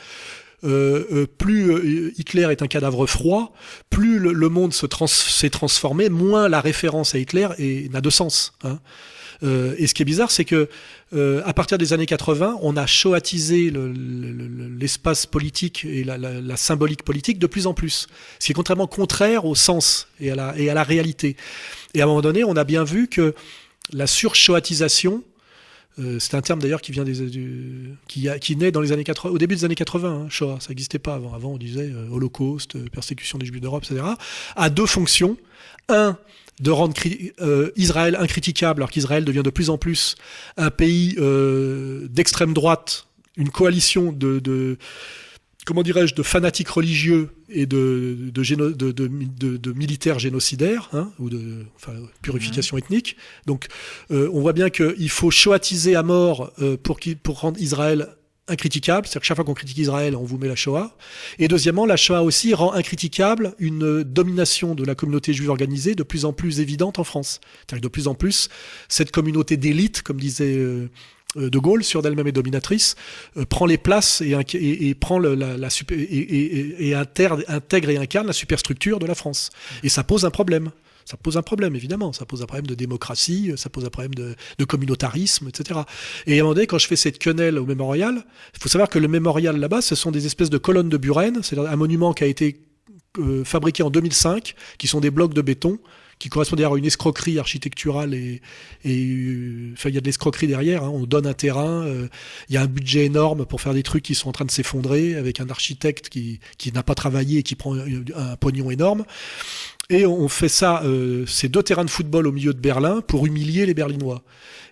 S5: plus Hitler est un cadavre froid, plus le monde s'est transformé, moins la référence à Hitler n'a de sens. Et ce qui est bizarre, c'est que à partir des années 80, on a choatisé l'espace politique et la symbolique politique de plus en plus, ce qui est contraire au sens et à la réalité. Et à un moment donné, on a bien vu que la surchoatisation, c'est un terme d'ailleurs qui vient qui naît dans les années 80, au début des années 80. Shoah, ça n'existait pas avant. Avant, on disait Holocauste, persécution des Juifs d'Europe, etc. A deux fonctions. Un, de rendre Israël incritiquable, alors qu'Israël devient de plus en plus un pays d'extrême droite, une coalition de comment dirais-je, de fanatiques religieux et de militaires génocidaires, hein, ou de purification ethnique. Donc, on voit bien qu'il faut shoatiser à mort pour rendre Israël incritiquable. C'est-à-dire que chaque fois qu'on critique Israël, on vous met la Shoah. Et deuxièmement, la Shoah aussi rend incritiquable une domination de la communauté juive organisée de plus en plus évidente en France. C'est-à-dire que de plus en plus, cette communauté d'élite, comme disait De Gaulle, sûre d'elle-même et dominatrice, prend les places et prend et intègre et incarne la superstructure de la France. Et ça pose un problème. Ça pose un problème, évidemment. Ça pose un problème de démocratie, ça pose un problème de communautarisme, etc. Et à un moment donné, quand je fais cette quenelle au mémorial, il faut savoir que le mémorial là-bas, ce sont des espèces de colonnes de Buren. C'est un monument qui a été fabriqué en 2005, qui sont des blocs de béton, qui correspondent d'ailleurs à une escroquerie architecturale et il y a de l'escroquerie derrière, hein. On donne un terrain, il y a un budget énorme pour faire des trucs qui sont en train de s'effondrer avec un architecte qui n'a pas travaillé et qui prend un pognon énorme. Et on fait ça, ces 2 terrains de football au milieu de Berlin pour humilier les Berlinois.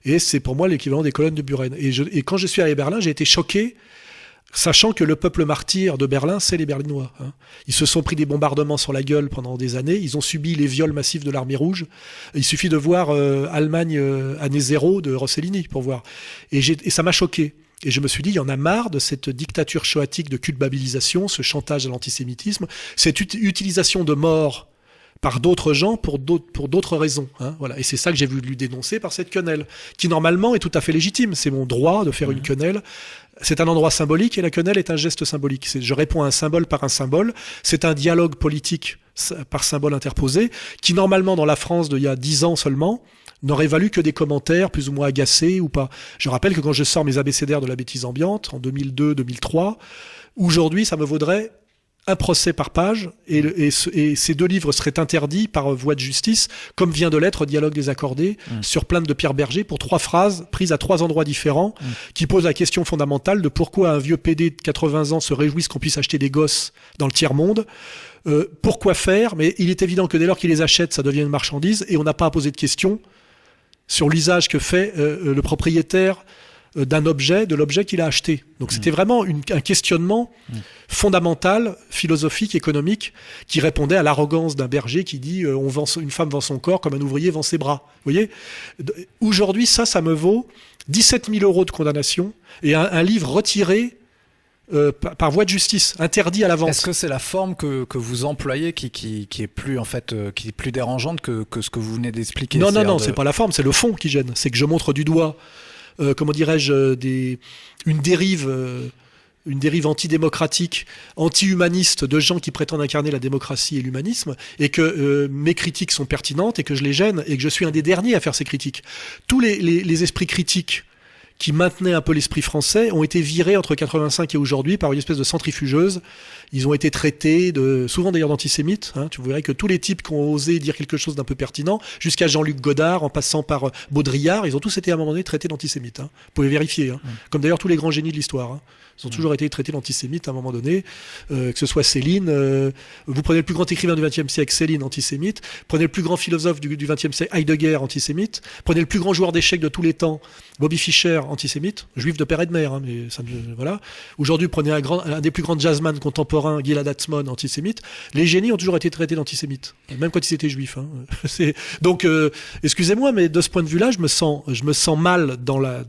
S5: Et c'est pour moi l'équivalent des colonnes de Buren. Et quand je suis allé à Berlin, j'ai été choqué, sachant que le peuple martyr de Berlin, c'est les Berlinois. Hein. Ils se sont pris des bombardements sur la gueule pendant des années. Ils ont subi les viols massifs de l'Armée Rouge. Il suffit de voir Allemagne année 0 de Rossellini pour voir. Et ça m'a choqué. Et je me suis dit, il y en a marre de cette dictature shoatique de culpabilisation, ce chantage à l'antisémitisme, cette utilisation de mort par d'autres gens pour d'autres raisons. Hein, voilà. Et c'est ça que j'ai voulu dénoncer par cette quenelle, qui normalement est tout à fait légitime. C'est mon droit de faire une quenelle. C'est un endroit symbolique et la quenelle est un geste symbolique. Je réponds à un symbole par un symbole. C'est un dialogue politique par symbole interposé, qui normalement dans la France d'il y a 10 ans seulement, n'aurait valu que des commentaires plus ou moins agacés ou pas. Je rappelle que quand je sors mes abécédaires de la bêtise ambiante, en 2002-2003, aujourd'hui ça me vaudrait un procès par page, et ces 2 livres seraient interdits par voie de justice, comme vient de l'être Dialogue désaccordé, sur plainte de Pierre Berger, pour 3 phrases prises à 3 endroits différents, qui posent la question fondamentale de pourquoi un vieux PD de 80 ans se réjouisse qu'on puisse acheter des gosses dans le tiers-monde. Pourquoi faire? Mais il est évident que dès lors qu'il les achète, ça devient une marchandise, et on n'a pas à poser de questions sur l'usage que fait le propriétaire d'un objet, de l'objet qu'il a acheté. Donc c'était vraiment un questionnement fondamental, philosophique, économique, qui répondait à l'arrogance d'un berger qui dit une femme vend son corps comme un ouvrier vend ses bras. Vous voyez ? Aujourd'hui, ça me vaut 17 000 € de condamnation et un livre retiré par voie de justice, interdit à la vente.
S6: Est-ce que c'est la forme que vous employez qui est plus en fait qui est plus dérangeante que ce que vous venez d'expliquer?
S5: Non, c'est pas la forme, c'est le fond qui gêne. C'est que je montre du doigt comment dirais-je, une dérive antidémocratique, anti-humaniste de gens qui prétendent incarner la démocratie et l'humanisme, et que mes critiques sont pertinentes et que je les gêne et que je suis un des derniers à faire ces critiques. Tous les esprits critiques qui maintenaient un peu l'esprit français ont été virés entre 85 et aujourd'hui par une espèce de centrifugeuse. Ils ont été traités souvent d'ailleurs d'antisémites. Hein. Tu verrais que tous les types qui ont osé dire quelque chose d'un peu pertinent, jusqu'à Jean-Luc Godard, en passant par Baudrillard, ils ont tous été à un moment donné traités d'antisémites. Hein. Vous pouvez vérifier. Hein. Comme d'ailleurs tous les grands génies de l'histoire. Hein. Ils ont toujours été traités d'antisémites à un moment donné. Que ce soit Céline, vous prenez le plus grand écrivain du XXe siècle, Céline, antisémite. Prenez le plus grand philosophe du XXe siècle, Heidegger, antisémite. Prenez le plus grand joueur d'échecs de tous les temps, Bobby Fischer, antisémite. Juif de père et de mère, hein, mais ça, voilà. Aujourd'hui, prenez un des plus grands jazzman contemporains, Gilad Atzmon, antisémite. Les génies ont toujours été traités d'antisémites, même quand ils étaient juifs. Hein. Donc, excusez-moi, mais de ce point de vue-là, je me sens mal dans la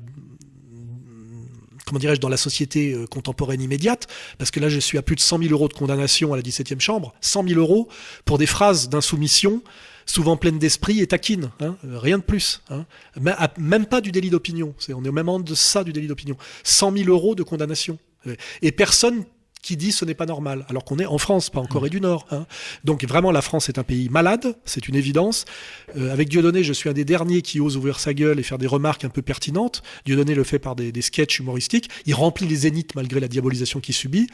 S5: dans la société contemporaine immédiate, parce que là je suis à plus de 100 000 € de condamnation à la 17e chambre, 100 000 € pour des phrases d'insoumission, souvent pleines d'esprit et taquines, hein, rien de plus. Hein. Même pas du délit d'opinion, on est au même en deçà du délit d'opinion. 100 000 € de condamnation. Et personne qui dit ce n'est pas normal, alors qu'on est en France, pas en Corée du Nord. Hein. Donc vraiment, la France est un pays malade, c'est une évidence. Avec Dieudonné, je suis un des derniers qui ose ouvrir sa gueule et faire des remarques un peu pertinentes. Dieudonné le fait par des sketchs humoristiques. Il remplit les zéniths malgré la diabolisation qu'il subit.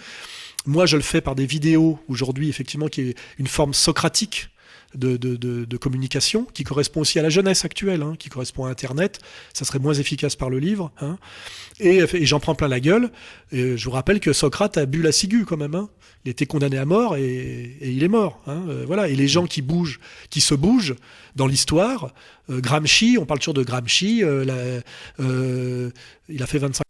S5: Moi, je le fais par des vidéos, aujourd'hui, effectivement, qui est une forme socratique de communication, qui correspond aussi à la jeunesse actuelle, hein, qui correspond à Internet. Ça serait moins efficace par le livre. Hein. Et j'en prends plein la gueule. Et je vous rappelle que Socrate a bu la ciguë quand même. Hein. Il était condamné à mort et il est mort. Hein. Voilà. Et les gens qui se bougent dans l'histoire, Gramsci, on parle toujours de Gramsci, il a fait 25...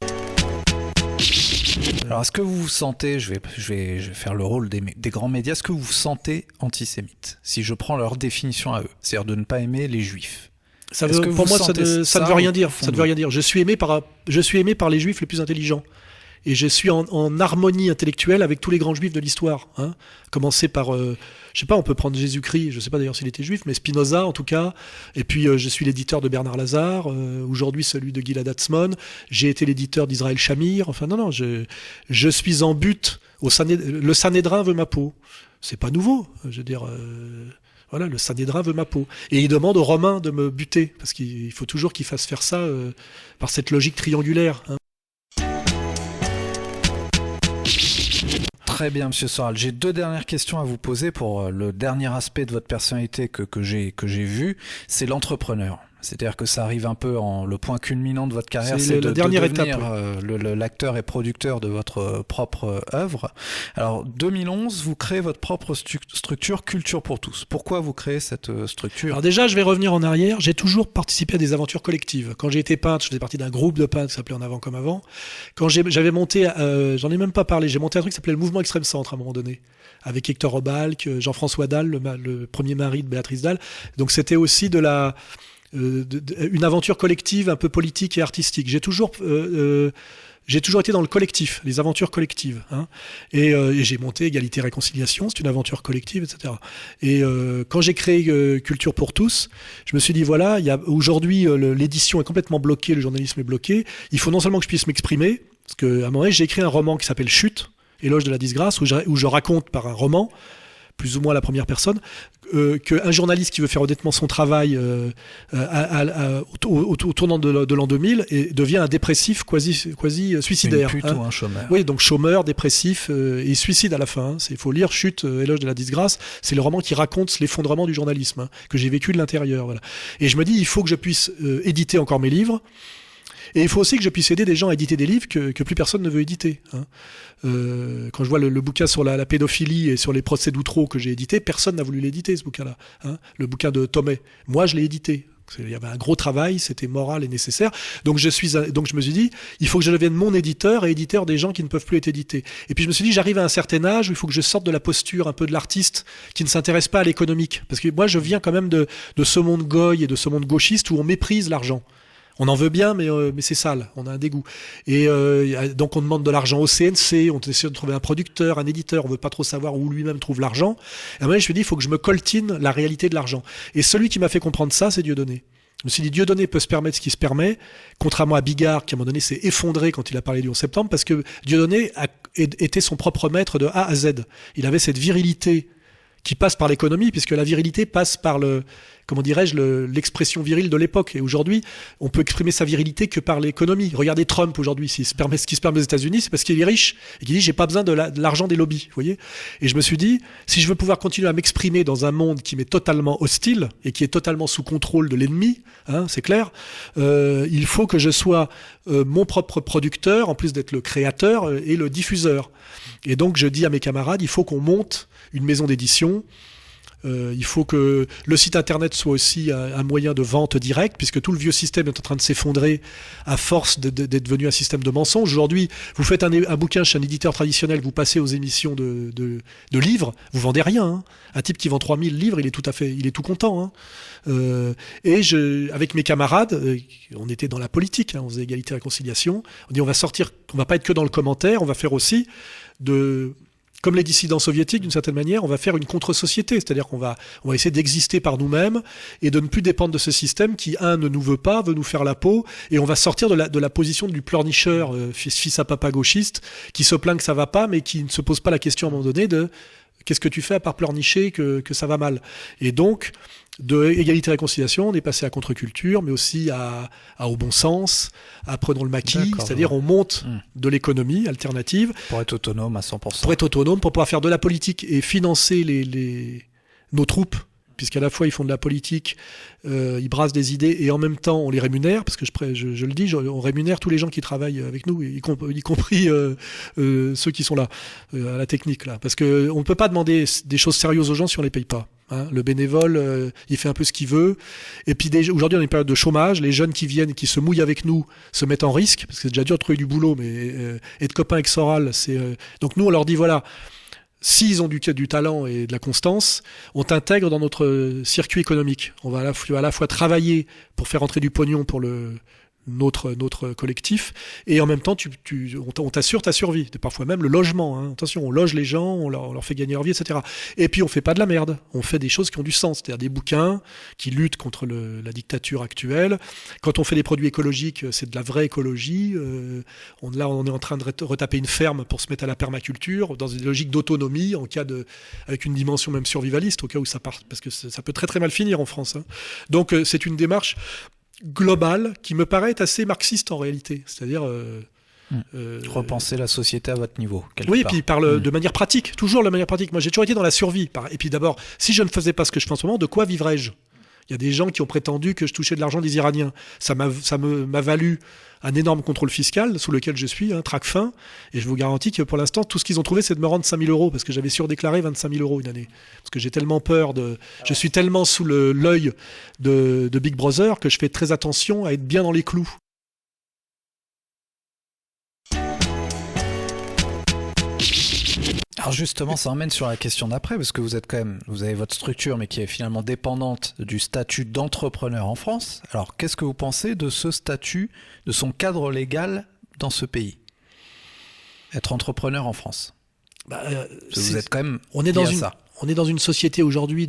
S6: Alors, est-ce que vous vous sentez, je vais faire le rôle des grands médias, est-ce que vous vous sentez antisémite? Si je prends leur définition à eux, c'est-à-dire de ne pas aimer les juifs.
S5: Pour moi, ça ne veut rien dire. Ça ne veut rien dire. Je suis aimé par les juifs les plus intelligents. Et je suis en harmonie intellectuelle avec tous les grands juifs de l'histoire. Hein. Commencer par, je sais pas, on peut prendre Jésus-Christ, je sais pas d'ailleurs s'il était juif, mais Spinoza en tout cas. Et puis je suis l'éditeur de Bernard Lazare, aujourd'hui celui de Gilad Atzmon. J'ai été l'éditeur d'Israël Shamir. Enfin non, je suis en but. Le Sanhédrin veut ma peau. C'est pas nouveau. Je veux dire. Voilà, le Sanhédrin veut ma peau. Et il demande aux Romains de me buter, parce qu'il faut toujours qu'ils fassent faire ça par cette logique triangulaire. Hein.
S6: Très bien, Monsieur Soral. J'ai 2 dernières questions à vous poser pour le dernier aspect de votre personnalité que j'ai vu, c'est l'entrepreneur. C'est-à-dire que ça arrive un peu le point culminant de votre carrière, c'est de devenir l'acteur et producteur de votre propre œuvre. Alors, 2011, vous créez votre propre structure Culture pour tous. Pourquoi vous créez cette structure?
S5: Alors déjà, je vais revenir en arrière. J'ai toujours participé à des aventures collectives. Quand j'ai été peintre, je faisais partie d'un groupe de peintres qui s'appelait En Avant Comme Avant. Quand j'avais monté, j'en ai même pas parlé, j'ai monté un truc qui s'appelait le Mouvement Extrême Centre à un moment donné, avec Hector Obalk, Jean-François Dalle, le premier mari de Béatrice Dalle. Donc c'était aussi une aventure collective un peu politique et artistique. J'ai toujours été dans le collectif, les aventures collectives. Hein. Et j'ai monté Égalité et Réconciliation, c'est une aventure collective, etc. Et quand j'ai créé Culture pour tous, je me suis dit, voilà, aujourd'hui, l'édition est complètement bloquée, le journalisme est bloqué. Il faut non seulement que je puisse m'exprimer, parce qu'à un moment donné, j'ai écrit un roman qui s'appelle Chute, Éloge de la disgrâce, où je raconte par un roman, plus ou moins à la première personne, qu'un journaliste qui veut faire honnêtement son travail au tournant de l'an 2000 devient un dépressif quasi suicidaire.
S6: Plutôt un chômeur.
S5: Oui, donc chômeur, dépressif, et suicide à la fin. Il faut lire Chute, Éloge de la disgrâce. C'est le roman qui raconte l'effondrement du journalisme, que j'ai vécu de l'intérieur. Voilà. Et je me dis, il faut que je puisse éditer encore mes livres. Et il faut aussi que je puisse aider des gens à éditer des livres que plus personne ne veut éditer. Hein. Quand je vois le bouquin sur la pédophilie et sur les procès d'Outreau que j'ai édité, personne n'a voulu l'éditer, ce bouquin-là. Hein. Le bouquin de Thomet. Moi, je l'ai édité. Il y avait un gros travail, c'était moral et nécessaire. Donc je me suis dit, il faut que je devienne mon éditeur et éditeur des gens qui ne peuvent plus être édités. Et puis je me suis dit, j'arrive à un certain âge où il faut que je sorte de la posture un peu de l'artiste qui ne s'intéresse pas à l'économique. Parce que moi, je viens quand même de ce monde goy et de ce monde gauchiste où on méprise l'argent. On en veut bien, mais c'est sale, on a un dégoût. Et donc on demande de l'argent au CNC, on essaie de trouver un producteur, un éditeur, on veut pas trop savoir où lui-même trouve l'argent. Et à un moment, je me suis dit, il faut que je me coltine la réalité de l'argent. Et celui qui m'a fait comprendre ça, c'est Dieudonné. Je me suis dit, Dieudonné peut se permettre ce qu'il se permet, contrairement à Bigard, qui à un moment donné s'est effondré quand il a parlé du 11 septembre, parce que Dieudonné était son propre maître de A à Z. Il avait cette virilité qui passe par l'économie, puisque la virilité passe par l'expression virile de l'époque. Et aujourd'hui, on peut exprimer sa virilité que par l'économie. Regardez Trump aujourd'hui, ce qui se permet aux États-Unis, c'est parce qu'il est riche et qu'il dit j'ai pas besoin de l'argent des lobbies, vous voyez. Et je me suis dit, si je veux pouvoir continuer à m'exprimer dans un monde qui m'est totalement hostile et qui est totalement sous contrôle de l'ennemi, hein, c'est clair, il faut que je sois mon propre producteur, en plus d'être le créateur et le diffuseur. Et donc je dis à mes camarades, il faut qu'on monte une maison d'édition. Il faut que le site internet soit aussi un moyen de vente directe, puisque tout le vieux système est en train de s'effondrer à force d'être devenu un système de mensonges. Aujourd'hui, vous faites un bouquin chez un éditeur traditionnel, vous passez aux émissions de livres, vous vendez rien. Hein. Un type qui vend 3000 livres, il est tout content. Hein. Et avec mes camarades, on était dans la politique, hein, on faisait égalité et réconciliation. On dit on va pas être que dans le commentaire, on va faire aussi comme les dissidents soviétiques, d'une certaine manière, on va faire une contre-société. C'est-à-dire qu'on va essayer d'exister par nous-mêmes et de ne plus dépendre de ce système qui, ne nous veut pas, veut nous faire la peau. Et on va sortir de la position du pleurnicheur, fils à papa gauchiste, qui se plaint que ça va pas, mais qui ne se pose pas la question à un moment donné de qu'est-ce que tu fais à part pleurnicher que ça va mal. Et donc, de égalité et réconciliation, on est passé à contre-culture, mais aussi à au bon sens, à prenons le maquis, c'est-à-dire on monte de l'économie alternative.
S6: Pour être autonome à 100%.
S5: Pour être autonome, pour pouvoir faire de la politique et financer nos troupes, puisqu'à la fois ils font de la politique, ils brassent des idées et en même temps on les rémunère, parce que je le dis, on rémunère tous les gens qui travaillent avec nous, y compris ceux qui sont là, à la technique, là. Parce qu'on ne peut pas demander des choses sérieuses aux gens si on ne les paye pas. Hein. Le bénévole, il fait un peu ce qu'il veut. Et puis aujourd'hui, on est une période de chômage. Les jeunes qui viennent, qui se mouillent avec nous, se mettent en risque, parce que c'est déjà dur de trouver du boulot, mais être copain avec Soral, c'est... Donc nous, on leur dit, voilà, s'ils ont du talent et de la constance, on t'intègre dans notre circuit économique. On va à la fois travailler pour faire entrer du pognon pour notre collectif, et en même temps on t'assure ta survie, parfois même le logement, hein. Attention, on loge les gens, on leur fait gagner leur vie, etc. Et puis on fait pas de la merde, on fait des choses qui ont du sens, c'est-à-dire des bouquins qui luttent contre la dictature actuelle. Quand on fait des produits écologiques, c'est de la vraie écologie. On est en train de retaper une ferme pour se mettre à la permaculture dans une logique d'autonomie, avec une dimension même survivaliste, au cas où ça part, parce que ça peut très très mal finir en France, hein. Donc c'est une démarche globale qui me paraît être assez marxiste en réalité, c'est-à-dire
S6: repenser la société à votre niveau.
S5: Oui, et puis de manière pratique, toujours de manière pratique. Moi, j'ai toujours été dans la survie. Et puis d'abord, si je ne faisais pas ce que je fais en ce moment, de quoi vivrais-je ? Il y a des gens qui ont prétendu que je touchais de l'argent des Iraniens. Ça m'a valu un énorme contrôle fiscal sous lequel je suis, un Tracfin, et je vous garantis que pour l'instant, tout ce qu'ils ont trouvé, c'est de me rendre 5 000 euros, parce que j'avais surdéclaré 25 000 euros une année. Parce que j'ai tellement peur je suis tellement sous l'œil de Big Brother que je fais très attention à être bien dans les clous.
S6: Alors justement, ça emmène sur la question d'après, parce que vous avez votre structure, mais qui est finalement dépendante du statut d'entrepreneur en France. Alors, qu'est-ce que vous pensez de ce statut, de son cadre légal dans ce pays ? Être entrepreneur en France. Vous êtes quand même
S5: on est dans une société aujourd'hui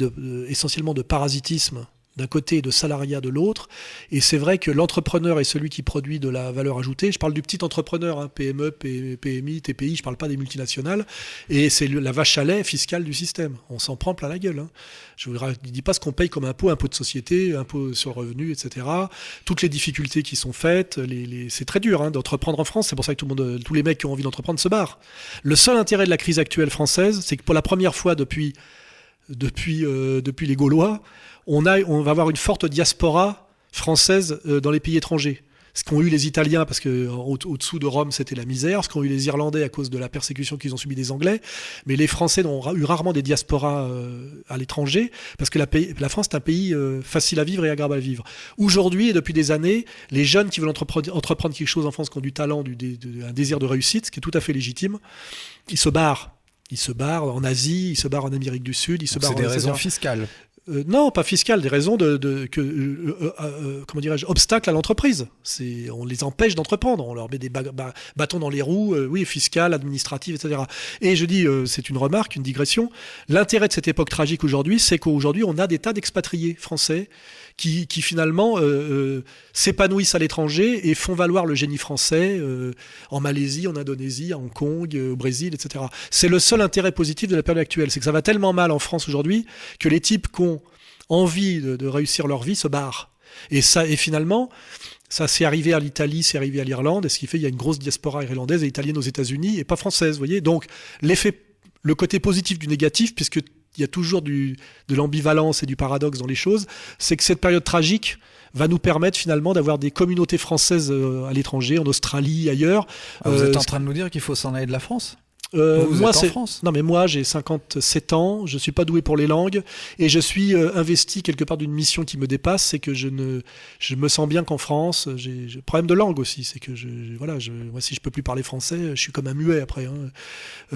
S5: essentiellement de parasitisme d'un côté et de salariat de l'autre. Et c'est vrai que l'entrepreneur est celui qui produit de la valeur ajoutée. Je parle du petit entrepreneur, hein, PME, PMI, TPI, je ne parle pas des multinationales. Et c'est la vache à lait fiscale du système. On s'en prend plein la gueule. Hein. Je ne dis pas ce qu'on paye comme impôt de société, impôt sur le revenu, etc. Toutes les difficultés qui sont faites, c'est très dur hein, d'entreprendre en France. C'est pour ça que tous les mecs qui ont envie d'entreprendre se barrent. Le seul intérêt de la crise actuelle française, c'est que pour la première fois depuis les Gaulois, on va avoir une forte diaspora française dans les pays étrangers. Ce qu'ont eu les Italiens, parce que au-dessous de Rome, c'était la misère. Ce qu'ont eu les Irlandais à cause de la persécution qu'ils ont subie des Anglais. Mais les Français ont eu rarement des diasporas à l'étranger, parce que la France est un pays facile à vivre et agréable à vivre. Aujourd'hui, et depuis des années, les jeunes qui veulent entreprendre quelque chose en France, qui ont du talent, un désir de réussite, ce qui est tout à fait légitime, ils se barrent. Ils se barrent en Asie, ils se barrent en Amérique du Sud, ils se barrent.
S6: C'est des raisons fiscales.
S5: Non, pas fiscales, des raisons obstacles à l'entreprise. On les empêche d'entreprendre, on leur met des bâtons dans les roues, fiscales, administratives, etc. Et je dis, c'est une remarque, une digression. L'intérêt de cette époque tragique aujourd'hui, c'est qu'aujourd'hui, on a des tas d'expatriés français qui finalement s'épanouissent à l'étranger et font valoir le génie français en Malaisie, en Indonésie, à Hong Kong, au Brésil, etc. C'est le seul intérêt positif de la période actuelle. C'est que ça va tellement mal en France aujourd'hui que les types qui ont envie de réussir leur vie se barrent. Et finalement, ça s'est arrivé à l'Italie, c'est arrivé à l'Irlande, et ce qui fait qu'il y a une grosse diaspora irlandaise et italienne aux États-Unis et pas française, vous voyez. Donc le côté positif du négatif, puisque il y a toujours de l'ambivalence et du paradoxe dans les choses, c'est que cette période tragique va nous permettre finalement d'avoir des communautés françaises à l'étranger, en Australie, ailleurs.
S6: Vous êtes en train de nous dire qu'il faut s'en aller de la France ?
S5: Moi,
S6: êtes en France ?
S5: Non, mais moi, j'ai 57 ans, je suis pas doué pour les langues, et je suis investi quelque part d'une mission qui me dépasse, c'est que je me sens bien qu'en France. J'ai problème de langue aussi, c'est que moi, si je peux plus parler français, je suis comme un muet après. Hein.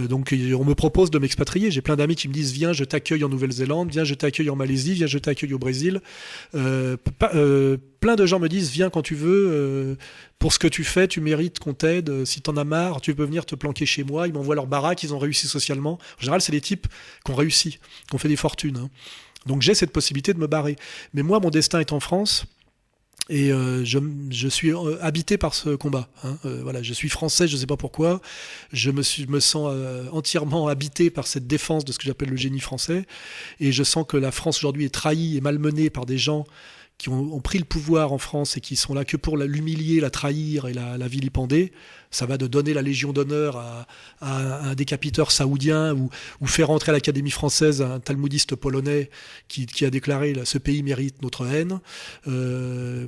S5: Donc, on me propose de m'expatrier. J'ai plein d'amis qui me disent, viens, je t'accueille en Nouvelle-Zélande, viens, je t'accueille en Malaisie, viens, je t'accueille au Brésil. Plein de gens me disent, viens quand tu veux, pour ce que tu fais, tu mérites qu'on t'aide, si t'en as marre, tu peux venir te planquer chez moi. Ils m'envoient leur baraque, ils ont réussi socialement. En général, c'est des types qui ont réussi, qui ont fait des fortunes. Hein. Donc j'ai cette possibilité de me barrer. Mais moi, mon destin est en France, et je suis habité par ce combat. Hein. Je suis français, je ne sais pas pourquoi. Je me sens entièrement habité par cette défense de ce que j'appelle le génie français, et je sens que la France aujourd'hui est trahie et malmenée par des gens qui ont pris le pouvoir en France et qui sont là que pour l'humilier, la trahir et la vilipender. Ça va de donner la Légion d'honneur à un décapiteur saoudien ou faire entrer à l'Académie française un talmudiste polonais qui a déclaré « ce pays mérite notre haine ». Je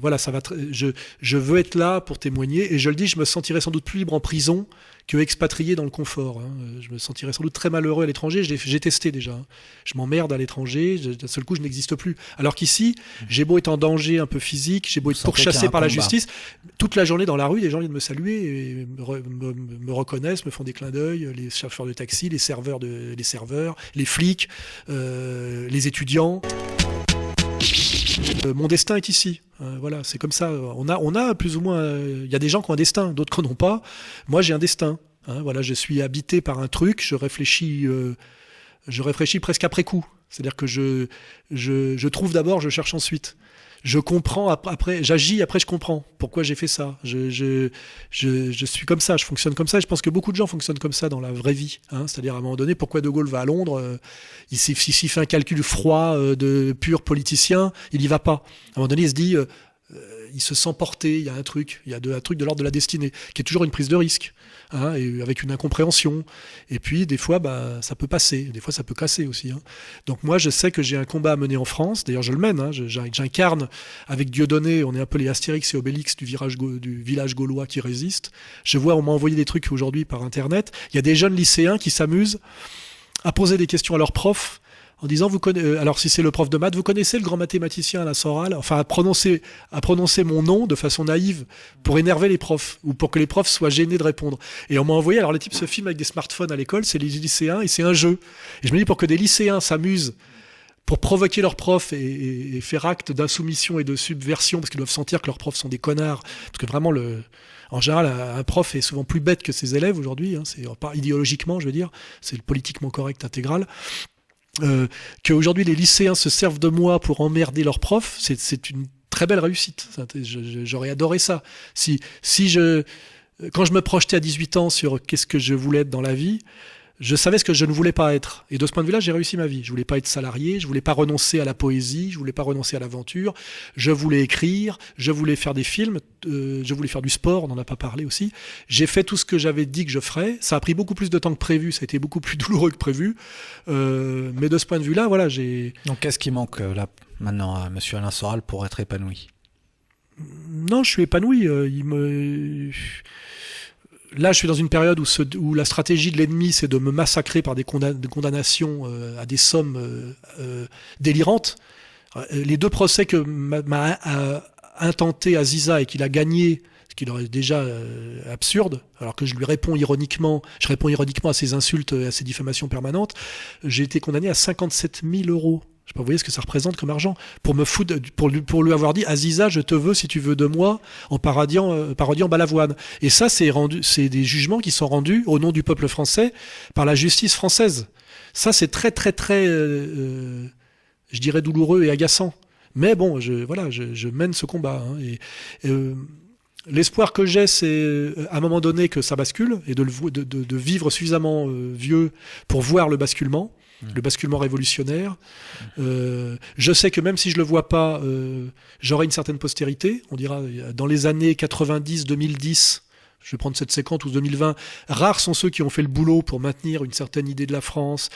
S5: veux être là pour témoigner, et je le dis, je me sentirais sans doute plus libre en prison que expatrié dans le confort. Hein. Je me sentirais sans doute très malheureux à l'étranger. J'ai testé déjà. Hein. Je m'emmerde à l'étranger. D'un seul coup, je n'existe plus. Alors qu'ici, j'ai beau être en danger un peu physique, j'ai beau être pourchassé par la justice, toute la journée dans la rue, les gens viennent me saluer, et me reconnaissent, me font des clins d'œil, les chauffeurs de taxi, les serveurs, les flics, les étudiants. Mon destin est ici. Voilà, c'est comme ça. On a plus ou moins. Il y a des gens qui ont un destin, d'autres qui n'en ont pas. Moi, j'ai un destin. Hein, voilà, je suis habité par un truc. Je réfléchis presque après coup. C'est-à-dire que je trouve d'abord, je cherche ensuite. Je comprends après, j'agis après, je comprends pourquoi j'ai fait ça. Je suis comme ça, je fonctionne comme ça. Et je pense que beaucoup de gens fonctionnent comme ça dans la vraie vie. Hein, c'est-à-dire à un moment donné, pourquoi De Gaulle va à Londres, s'il fait un calcul froid de pur politicien, il y va pas. À un moment donné, il se dit, il se sent porté. Il y a un truc de l'ordre de la destinée, qui est toujours une prise de risque. Hein, et avec une incompréhension. Et puis, des fois, ça peut passer. Des fois, ça peut casser aussi. Hein. Donc, moi, je sais que j'ai un combat à mener en France. D'ailleurs, je le mène. Hein. J'incarne avec Dieudonné, on est un peu les Astérix et Obélix du village gaulois qui résiste. On m'a envoyé des trucs aujourd'hui par Internet. Il y a des jeunes lycéens qui s'amusent à poser des questions à leurs profs en disant, alors si c'est le prof de maths, vous connaissez le grand mathématicien Alain Soral, enfin à prononcer mon nom de façon naïve pour énerver les profs ou pour que les profs soient gênés de répondre. Et on m'a envoyé, alors les types se filment avec des smartphones à l'école, c'est les lycéens et c'est un jeu. Et je me dis, pour que des lycéens s'amusent pour provoquer leurs profs et faire acte d'insoumission et de subversion, parce qu'ils doivent sentir que leurs profs sont des connards, parce que vraiment en général, un prof est souvent plus bête que ses élèves aujourd'hui, hein, c'est pas idéologiquement, je veux dire, c'est le politiquement correct intégral. Qu'aujourd'hui les lycéens se servent de moi pour emmerder leurs profs, c'est une très belle réussite. J'aurais adoré ça. Quand je me projetais à 18 ans sur qu'est-ce que je voulais être dans la vie, je savais ce que je ne voulais pas être. Et de ce point de vue-là, j'ai réussi ma vie. Je voulais pas être salarié, je voulais pas renoncer à la poésie, je voulais pas renoncer à l'aventure, je voulais écrire, je voulais faire des films, je voulais faire du sport, on n'en a pas parlé aussi. J'ai fait tout ce que j'avais dit que je ferais. Ça a pris beaucoup plus de temps que prévu, ça a été beaucoup plus douloureux que prévu. Mais de ce point de vue-là, voilà,
S4: Donc qu'est-ce qui manque là maintenant à monsieur Alain Soral pour être épanoui ?
S5: Non, je suis épanoui. Là, je suis dans une période où la stratégie de l'ennemi, c'est de me massacrer par des condamnations à des sommes délirantes. Les 2 procès que m'a intenté Aziza et qu'il a gagné, ce qui leur est déjà absurde, alors que je réponds ironiquement à ses insultes, à ses diffamations permanentes, j'ai été condamné à 57 000 €. Je sais pas, vous voyez ce que ça représente comme argent pour lui avoir dit, Aziza, je te veux si tu veux de moi, en parodiant Balavoine. Et ça, c'est des jugements qui sont rendus au nom du peuple français par la justice française. Ça, c'est très très très, je dirais douloureux et agaçant. Mais bon, je mène ce combat. Hein, l'espoir que j'ai, c'est à un moment donné que ça bascule et de vivre suffisamment vieux pour voir le basculement révolutionnaire. Je sais que même si je le vois pas, j'aurai une certaine postérité. On dira, dans les années 90, 2010, je vais prendre cette séquence, ou 2020, rares sont ceux qui ont fait le boulot pour maintenir une certaine idée de la France.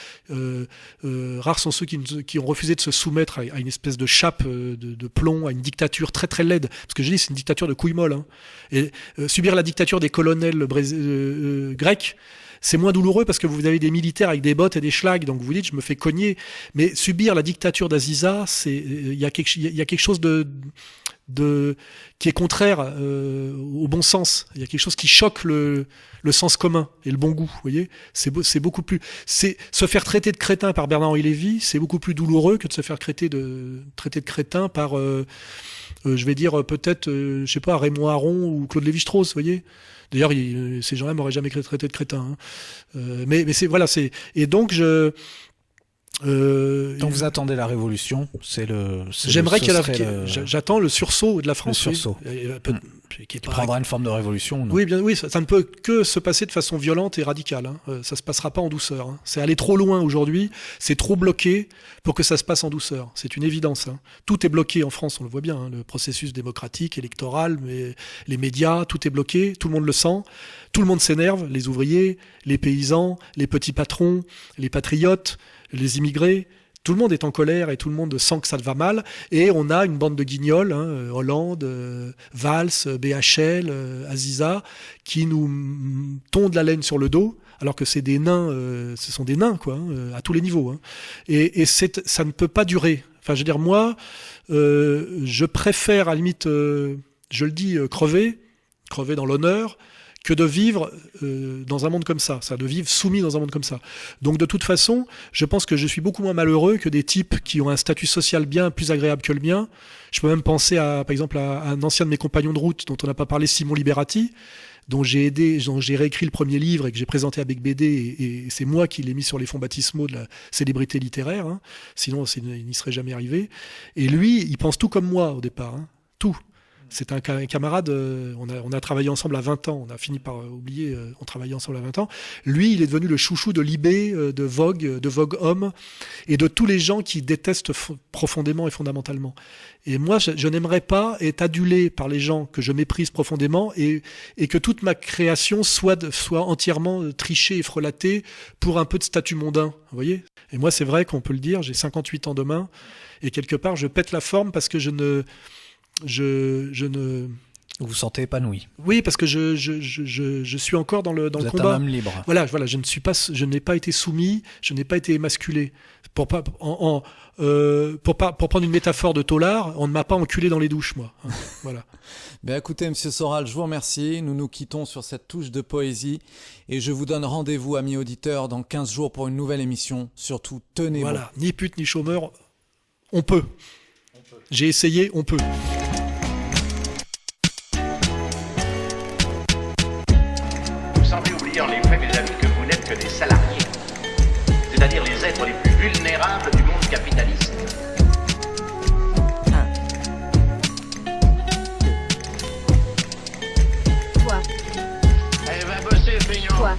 S5: Rares sont ceux qui ont refusé de se soumettre à une espèce de chape de plomb, à une dictature très très laide. Parce que je dis, c'est une dictature de couilles molles. Hein. Et subir la dictature des colonels grecs, c'est moins douloureux parce que vous avez des militaires avec des bottes et des schlags, donc vous dites, je me fais cogner. Mais subir la dictature d'Aziza, il y a quelque chose qui est contraire au bon sens. Il y a quelque chose qui choque le sens commun et le bon goût. Vous voyez, c'est beaucoup plus. Se faire traiter de crétin par Bernard-Henri Lévy, c'est beaucoup plus douloureux que de se faire traiter de crétin par, je vais dire peut-être, je sais pas, Raymond Aron ou Claude Lévi-Strauss. Vous voyez. D'ailleurs, ces gens-là m'auraient jamais traité de crétin. Hein. Mais et donc
S4: donc vous attendez la révolution,
S5: j'attends le sursaut de la France.
S4: Le sursaut. Qui prendra une forme de révolution. Non ?
S5: Oui, ça ne peut que se passer de façon violente et radicale. Hein. Ça se passera pas en douceur. Hein. C'est aller trop loin aujourd'hui. C'est trop bloqué pour que ça se passe en douceur. C'est une évidence. Hein. Tout est bloqué en France, on le voit bien. Hein. Le processus démocratique, électoral, mais les médias, tout est bloqué. Tout le monde le sent. Tout le monde s'énerve. Les ouvriers, les paysans, les petits patrons, les patriotes, les immigrés. Tout le monde est en colère et tout le monde sent que ça va mal. Et on a une bande de guignols, Hollande, Valls, BHL, Aziza, qui nous tondent la laine sur le dos, alors que c'est des nains, ce sont des nains, quoi, à tous les niveaux. Et ça ne peut pas durer. Enfin, je veux dire, moi, je préfère, à la limite, je le dis, crever dans l'honneur, que de vivre dans un monde comme ça, de vivre soumis dans un monde comme ça. Donc de toute façon, je pense que je suis beaucoup moins malheureux que des types qui ont un statut social bien plus agréable que le mien. Je peux même penser par exemple à un ancien de mes compagnons de route dont on n'a pas parlé, Simon Liberati, dont j'ai réécrit le premier livre et que j'ai présenté avec BD, et c'est moi qui l'ai mis sur les fonds baptismaux de la célébrité littéraire, sinon il n'y serait jamais arrivé. Et lui, il pense tout comme moi au départ, tout. C'est un camarade, on a travaillé ensemble à 20 ans, on a fini par oublier, on travaillait ensemble à 20 ans. Lui, il est devenu le chouchou de Libé, de Vogue Homme, et de tous les gens qui détestent profondément et fondamentalement. Et moi, je n'aimerais pas être adulé par les gens que je méprise profondément, et que toute ma création soit entièrement trichée et frelatée pour un peu de statut mondain, vous voyez ? Et moi, c'est vrai qu'on peut le dire, j'ai 58 ans demain, et quelque part, je pète la forme parce que je ne...
S6: Vous vous sentez épanoui.
S5: Oui, parce que je suis encore dans le
S6: vous êtes
S5: combat.
S6: Un homme libre.
S5: Voilà, je n'ai pas été soumis, je n'ai pas été émasculé. Pour prendre une métaphore de taulard, on ne m'a pas enculé dans les douches, moi. Voilà.
S4: Ben écoutez, Monsieur Soral, je vous remercie. Nous nous quittons sur cette touche de poésie et je vous donne rendez-vous, amis auditeurs, dans 15 jours pour une nouvelle émission. Surtout, tenez-vous.
S5: Voilà, ni pute ni chômeur, on peut. J'ai essayé, on peut.
S3: Vous semblez oublier en effet, mes amis, que vous n'êtes que des salariés, c'est-à-dire les êtres les plus vulnérables du monde capitaliste.
S2: Quoi?
S3: Eh ben, bossez, feignant.
S2: Quoi?